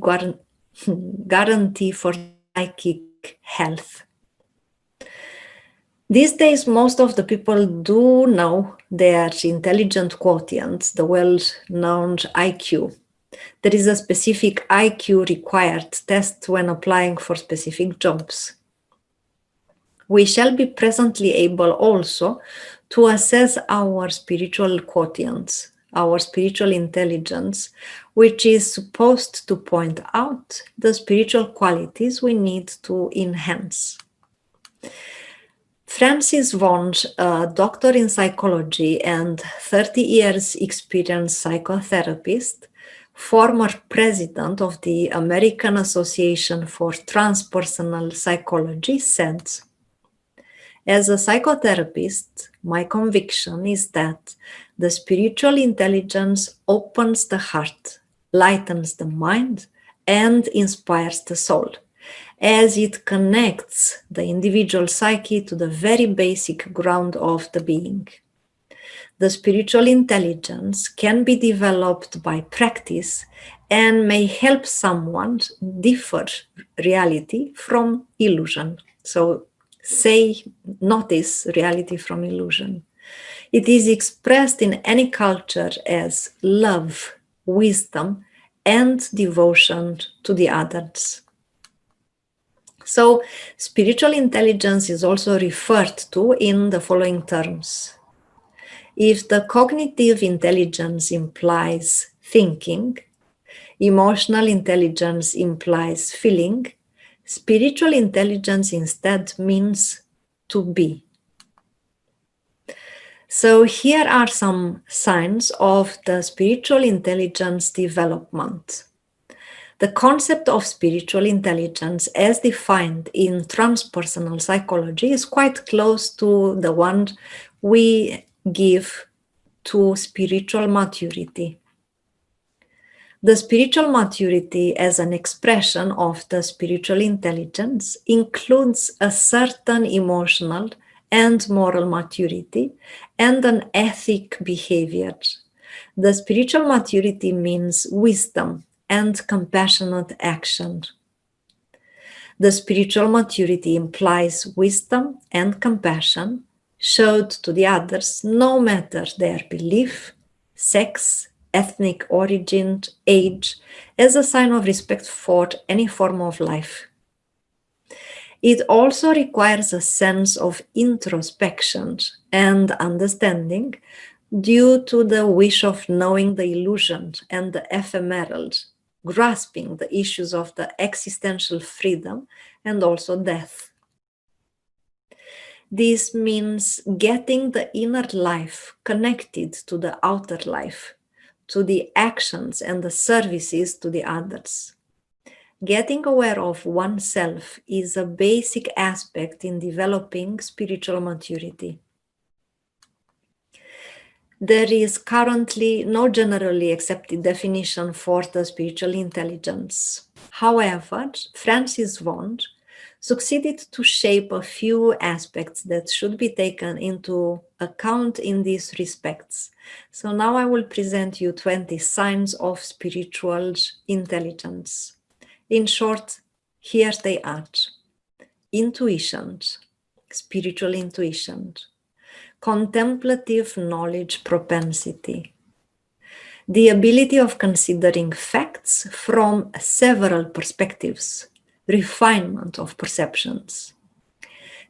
A: guarantee for psychic health. These days, most of the people do know their intelligent quotient, the well-known IQ. There is a specific IQ required test when applying for specific jobs. We shall be presently able also to assess our spiritual quotients, our spiritual intelligence, which is supposed to point out the spiritual qualities we need to enhance. Francis Wunsch, a doctor in psychology and 30 years experienced psychotherapist, former president of the American Association for Transpersonal Psychology, said, "As a psychotherapist, my conviction is that the spiritual intelligence opens the heart, lightens the mind, and inspires the soul, as it connects the individual psyche to the very basic ground of the being. The spiritual intelligence can be developed by practice and may help someone differ reality from illusion." So notice reality from illusion. It is expressed in any culture as love, wisdom, and devotion to the others. So, spiritual intelligence is also referred to in the following terms. If the cognitive intelligence implies thinking, emotional intelligence implies feeling, spiritual intelligence instead means to be. So here are some signs of the spiritual intelligence development. The concept of spiritual intelligence as defined in transpersonal psychology is quite close to the one we give to spiritual maturity. The spiritual maturity as an expression of the spiritual intelligence includes a certain emotional and moral maturity and an ethic behavior. The spiritual maturity means wisdom and compassionate action. The spiritual maturity implies wisdom and compassion showed to the others no matter their belief, sex, ethnic origin, age, as a sign of respect for any form of life. It also requires a sense of introspection and understanding due to the wish of knowing the illusion and the ephemeral, grasping the issues of the existential freedom and also death. This means getting the inner life connected to the outer life, to the actions and the services to the others. Getting aware of oneself is a basic aspect in developing spiritual maturity. There is currently no generally accepted definition for the spiritual intelligence. However, Francis Wunsch succeeded to shape a few aspects that should be taken into account in these respects. So now I will present you 20 signs of spiritual intelligence. In short, here they are. Intuition, spiritual intuition. Contemplative knowledge propensity. The ability of considering facts from several perspectives. Refinement of perceptions.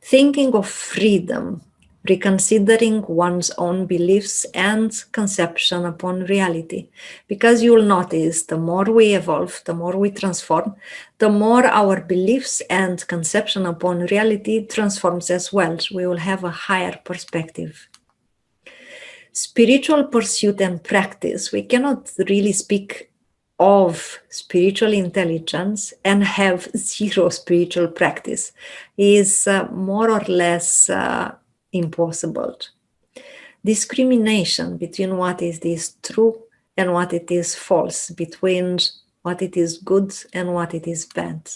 A: Thinking of freedom. Reconsidering one's own beliefs and conception upon reality. Because you will notice the more we evolve, the more we transform, the more our beliefs and conception upon reality transforms as well. We will have a higher perspective. Spiritual pursuit and practice. We cannot really speak of spiritual intelligence and have zero spiritual practice. It is more or less impossible. Discrimination between what is true and what it is false, between what it is good and what it is bad.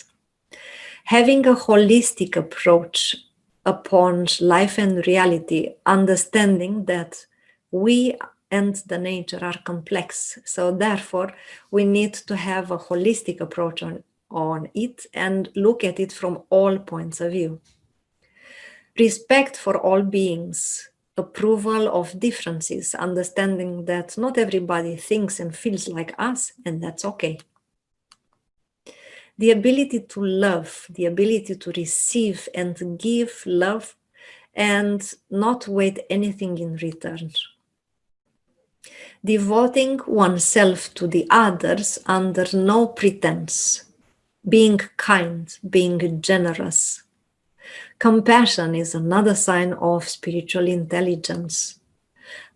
A: Having a holistic approach upon life and reality, understanding that we and the nature are complex. So therefore, we need to have a holistic approach on it and look at it from all points of view. Respect for all beings, approval of differences, understanding that not everybody thinks and feels like us, and that's okay. The ability to love, the ability to receive and give love and not wait anything in return. Devoting oneself to the others under no pretense, being kind, being generous. Compassion is another sign of spiritual intelligence.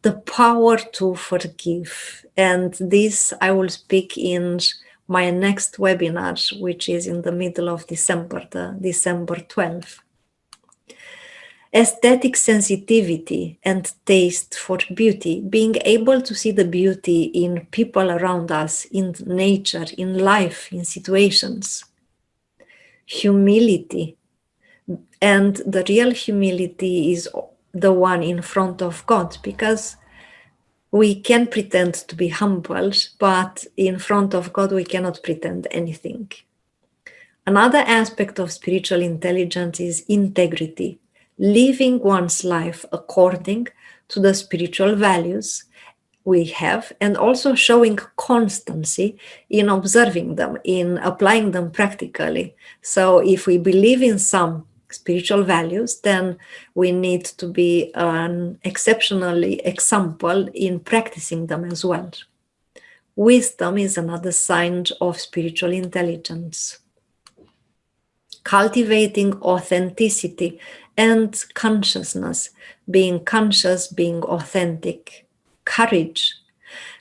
A: The power to forgive. And this I will speak in my next webinar, which is in the middle of December, the December 12th. Aesthetic sensitivity and taste for beauty, being able to see the beauty in people around us, in nature, in life, in situations. Humility, and the real humility is the one in front of God, because we can pretend to be humble, but in front of God we cannot pretend anything. Another aspect of spiritual intelligence is integrity, living one's life according to the spiritual values we have, and also showing constancy in observing them, in applying them practically. So if we believe in some spiritual values, then we need to be an exceptionally example in practicing them as well. Wisdom is another sign of spiritual intelligence. Cultivating authenticity and consciousness, being conscious, being authentic. Courage.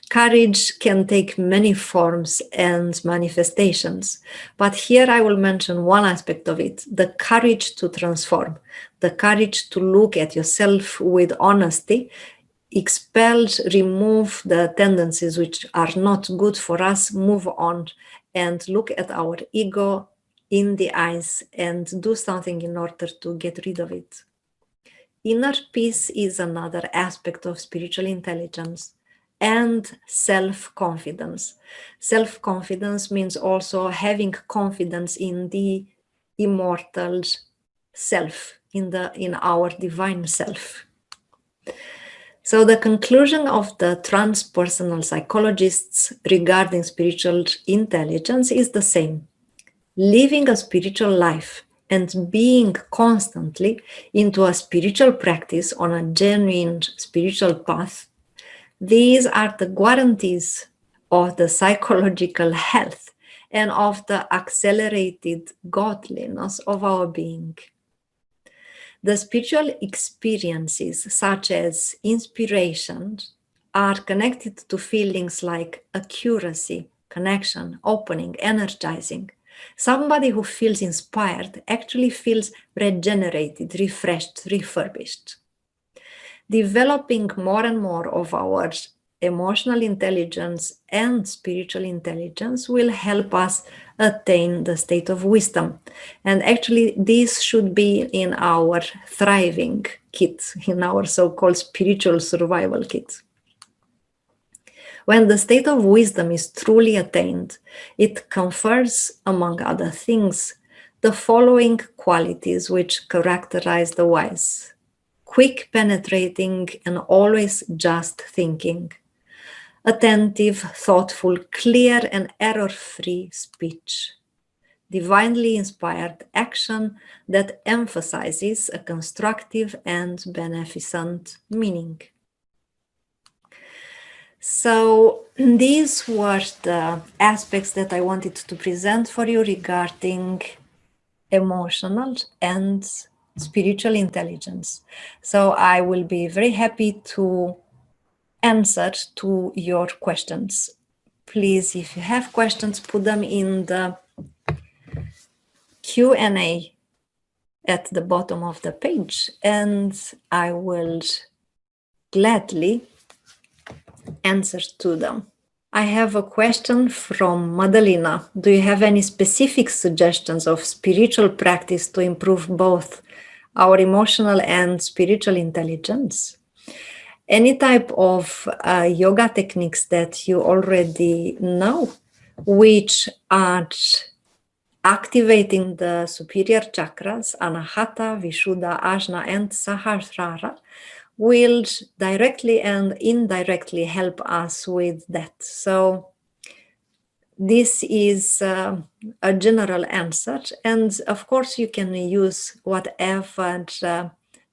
A: Courage can take many forms and manifestations, but here I will mention one aspect of it, the courage to transform, the courage to look at yourself with honesty, expel, remove the tendencies which are not good for us, move on and look at our ego in the eyes and do something in order to get rid of it. Inner peace is another aspect of spiritual intelligence, and self-confidence. Self-confidence means also having confidence in the immortal self, in our divine self. So the conclusion of the transpersonal psychologists regarding spiritual intelligence is the same. Living a spiritual life and being constantly into a spiritual practice on a genuine spiritual path, these are the guarantees of the psychological health and of the accelerated godliness of our being. The spiritual experiences, such as inspiration, are connected to feelings like accuracy, connection, opening, energizing. Somebody who feels inspired actually feels regenerated, refreshed, refurbished. Developing more and more of our emotional intelligence and spiritual intelligence will help us attain the state of wisdom. And actually, this should be in our thriving kit, in our so-called spiritual survival kit. When the state of wisdom is truly attained, it confers, among other things, the following qualities which characterize the wise: quick penetrating and always just thinking, attentive, thoughtful, clear and error-free speech, divinely inspired action that emphasizes a constructive and beneficent meaning. So these were the aspects that I wanted to present for you regarding emotional and spiritual intelligence. So I will be very happy to answer to your questions. Please, if you have questions, put them in the Q&A at the bottom of the page, and I will gladly answer to them. I have a question from Madalena. Do you have any specific suggestions of spiritual practice to improve both our emotional and spiritual intelligence? any type of yoga techniques that you already know, which are activating the superior chakras, Anahata, Vishuddha, Ajna, and Sahasrara, will directly and indirectly help us with that. So this is a general answer. And of course, you can use whatever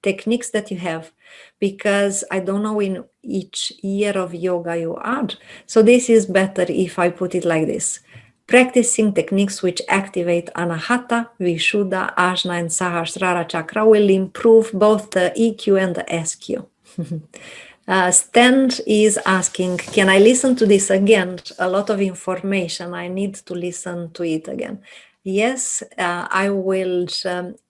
A: techniques that you have, because I don't know in each year of yoga you are. So this is better if I put it like this. Practicing techniques which activate Anahata, Vishuddha, Ajna, and Sahasrara chakra will improve both the EQ and the SQ. Stan is asking, can I listen to this again? A lot of information. I need to listen to it again. Yes, I will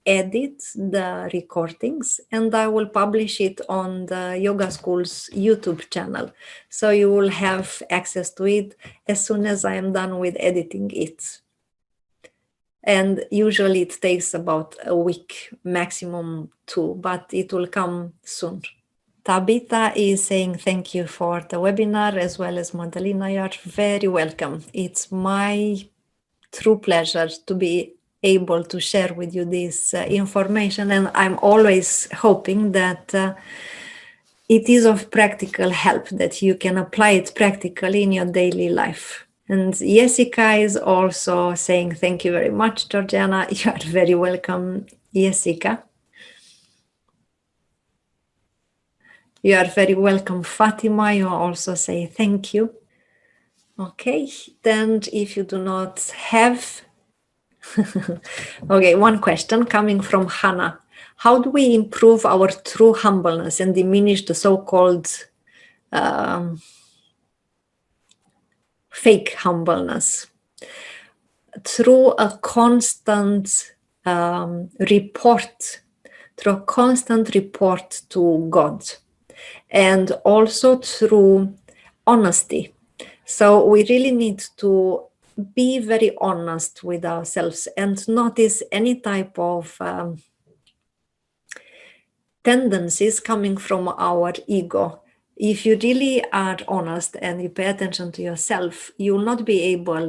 A: edit the recordings and I will publish it on the Yoga School's YouTube channel. So you will have access to it as soon as I am done with editing it. And usually it takes about a week, maximum 2, but it will come soon. Tabitha is saying thank you for the webinar, as well as Madalina. You are very welcome. It's my true pleasure to be able to share with you this information, and I'm always hoping that it is of practical help, that you can apply it practically in your daily life. And Jessica is also saying thank you very much, Georgiana. You are very welcome, Jessica. You are very welcome, Fatima. You also say thank you. Okay, then if you do not have... Okay, one question coming from Hannah. How do we improve our true humbleness and diminish the so-called fake humbleness? Through a constant report to God, and also through honesty. So we really need to be very honest with ourselves and notice any type of tendencies coming from our ego. If you really are honest and you pay attention to yourself, you will not be able,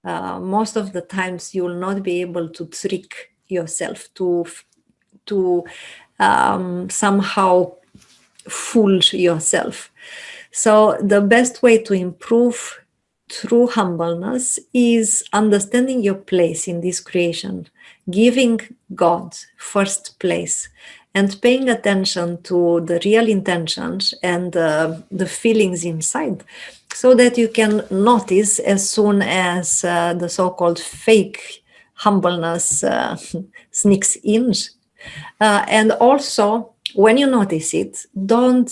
A: most of the times, you will not be able to trick yourself, to somehow fool yourself. So the best way to improve true humbleness is understanding your place in this creation, giving God first place, and paying attention to the real intentions and the feelings inside, so that you can notice as soon as the so-called fake humbleness sneaks in. And also, when you notice it, don't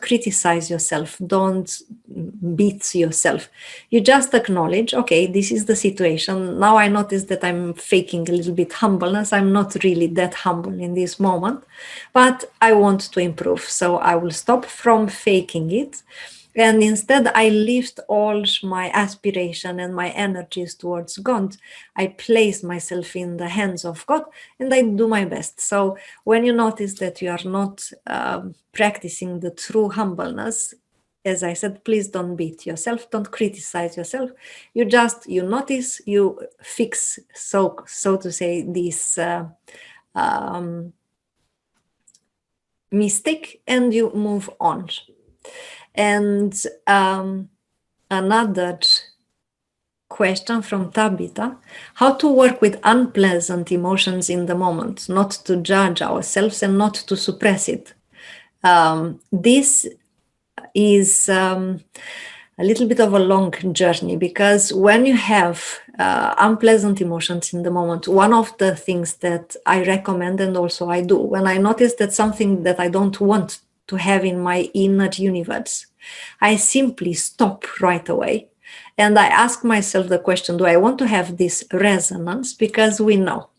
A: criticize yourself, don't beat yourself. You just acknowledge, okay, this is the situation. Now I notice that I'm faking a little bit humbleness. I'm not really that humble in this moment, but I want to improve. So I will stop from faking it. And instead, I lift all my aspiration and my energies towards God. I place myself in the hands of God and I do my best. So when you notice that you are not practicing the true humbleness, as I said, please don't beat yourself, don't criticize yourself. You notice, you fix, so to say, this mistake, and you move on. And another question from Tabitha: how to work with unpleasant emotions in the moment, not to judge ourselves and not to suppress it. This is a little bit of a long journey, because when you have unpleasant emotions in the moment, one of the things that I recommend, and also I do, when I notice that something that I don't want to have in my inner universe, I simply stop right away. And I ask myself the question, do I want to have this resonance? Because we know,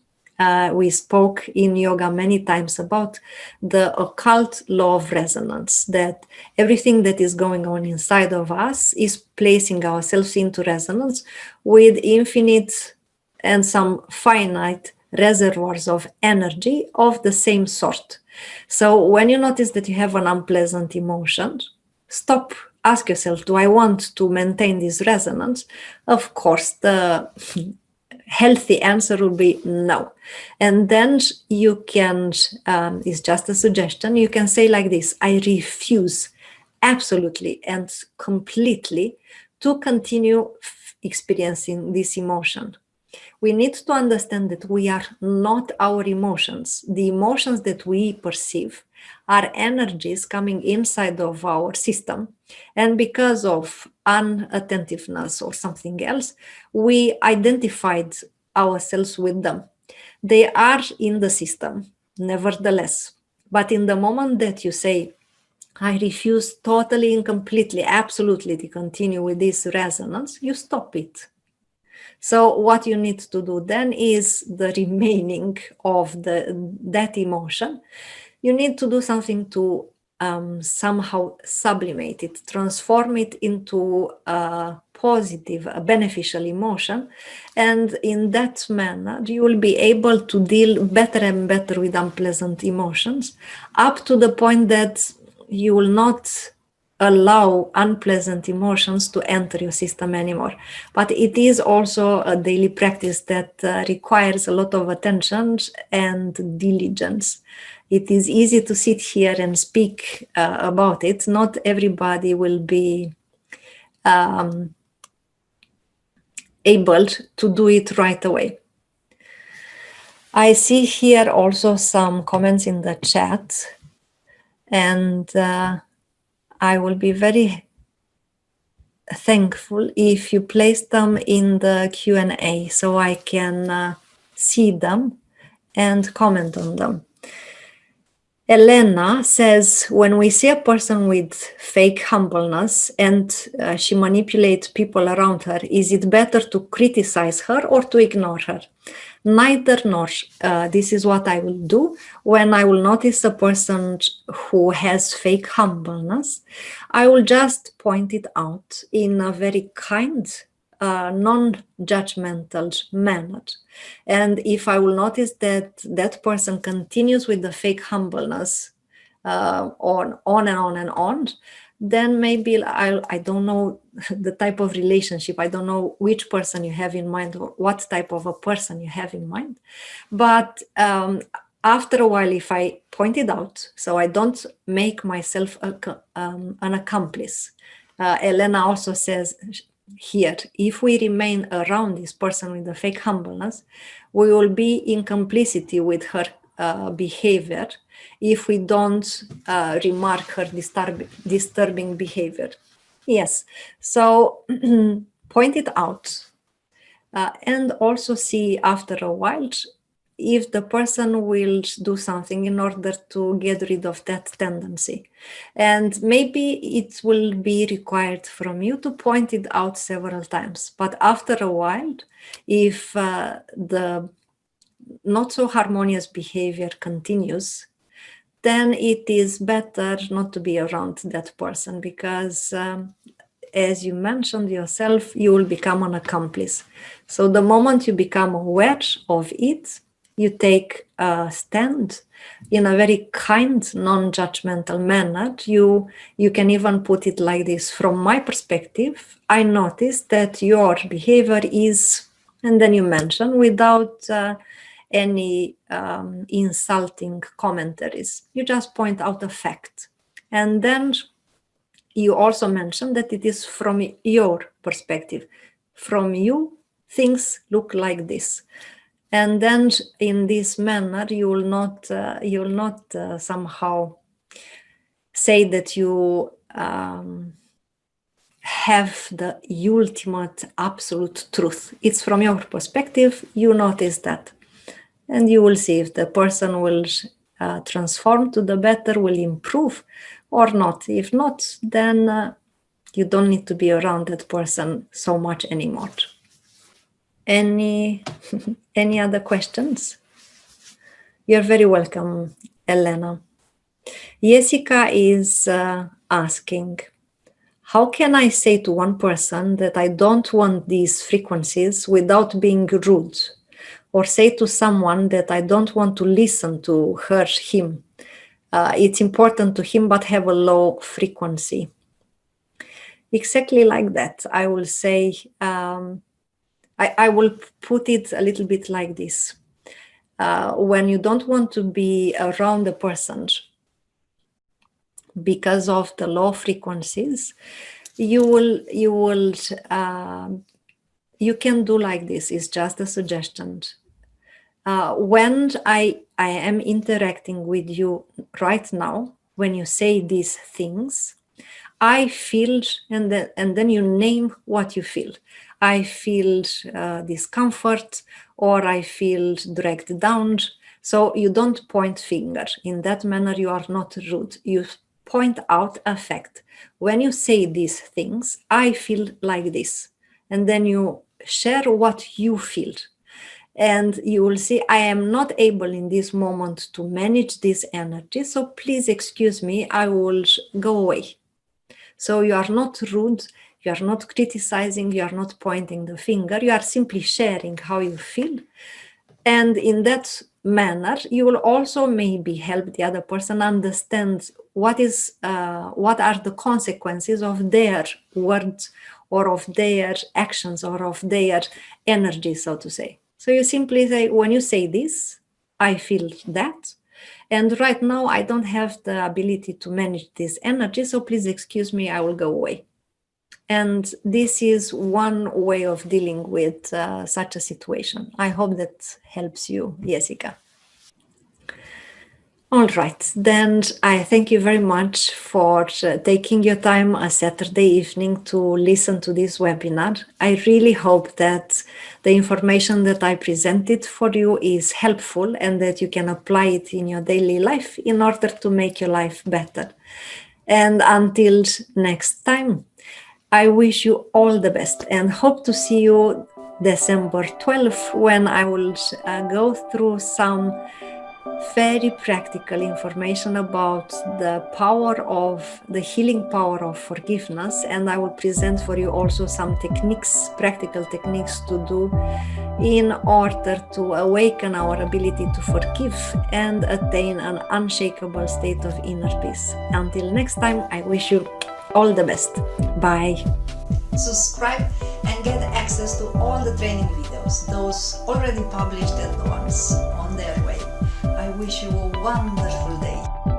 A: we spoke in yoga many times about the occult law of resonance, that everything that is going on inside of us is placing ourselves into resonance with infinite and some finite reservoirs of energy of the same sort. So when you notice that you have an unpleasant emotion, stop, ask yourself, do I want to maintain this resonance? Of course, the healthy answer will be no. And then you can, it's just a suggestion, you can say like this: I refuse absolutely and completely to continue experiencing this emotion. We need to understand that we are not our emotions. The emotions that we perceive are energies coming inside of our system. And because of unattentiveness or something else, we identified ourselves with them. They are in the system, nevertheless. But in the moment that you say, I refuse totally and completely, absolutely to continue with this resonance, you stop it. So what you need to do then is the remaining of that emotion. You need to do something to somehow sublimate it, transform it into a positive, a beneficial emotion. And in that manner, you will be able to deal better and better with unpleasant emotions, up to the point that you will not allow unpleasant emotions to enter your system anymore. But it is also a daily practice that requires a lot of attention and diligence. It is easy to sit here and speak about it. Not everybody will be able to do it right away. I see here also some comments in the chat, and I will be very thankful if you place them in the Q&A so I can see them and comment on them. Elena says, when we see a person with fake humbleness and she manipulates people around her, is it better to criticize her or to ignore her? Neither nor. This is what I will do when I will notice a person who has fake humbleness. I will just point it out in a very kind, non-judgmental manner. And if I will notice that that person continues with the fake humbleness on and on and on, then maybe I don't know the type of relationship. I don't know which person you have in mind or what type of a person you have in mind. But after a while, if I point it out, so I don't make myself an accomplice. Elena also says here, if we remain around this person with the fake humbleness, we will be in complicity with her behavior if we don't remark her disturbing behavior. Yes, so point it out and also see after a while if the person will do something in order to get rid of that tendency. And maybe it will be required from you to point it out several times. But after a while, if the not so harmonious behavior continues, then it is better not to be around that person because as you mentioned yourself, you will become an accomplice. So the moment you become aware of it, you take a stand in a very kind, non-judgmental manner. You can even put it like this: from my perspective, I noticed that your behavior is, and then you mention without any insulting commentaries. You just point out a fact. And then you also mention that it is from your perspective. From you, things look like this. And then in this manner, you will not somehow say that you have the ultimate absolute truth. It's from your perspective, you notice that. And you will see if the person will transform to the better, will improve or not. If not, then you don't need to be around that person so much anymore. Any other questions? You're very welcome, Elena. Jessica is asking, how can I say to one person that I don't want these frequencies without being rude? Or say to someone that I don't want to listen to her, him? it's important to him, but have a low frequency. Exactly like that. I will say, I will put it a little bit like this. When you don't want to be around a person because of the low frequencies, you can do like this. It's just a suggestion. When I am interacting with you right now, when you say these things, I feel, and then you name what you feel. I feel discomfort, or I feel dragged down. So you don't point finger. In that manner, you are not rude. You point out a fact. When you say these things, I feel like this. And then you share what you feel. And you will see, I am not able in this moment to manage this energy. So please excuse me, I will go away. So you are not rude, you are not criticizing, you are not pointing the finger, you are simply sharing how you feel. And in that manner, you will also maybe help the other person understand what are the consequences of their words or of their actions or of their energy, so to say. So you simply say, when you say this, I feel that. And right now, I don't have the ability to manage this energy, so please excuse me, I will go away. And this is one way of dealing with such a situation. I hope that helps you, Jessica. All right, then I thank you very much for taking your time a Saturday evening to listen to this webinar. I really hope that the information that I presented for you is helpful and that you can apply it in your daily life in order to make your life better. And until next time, I wish you all the best and hope to see you December 12th when I will go through some very practical information about the healing power of forgiveness, and I will present for you also some practical techniques to do in order to awaken our ability to forgive and attain an unshakable state of inner peace. Until next time, I wish you all the best. Bye. Subscribe and get access to all the training videos, those already published and the ones on their way. I wish you a wonderful day.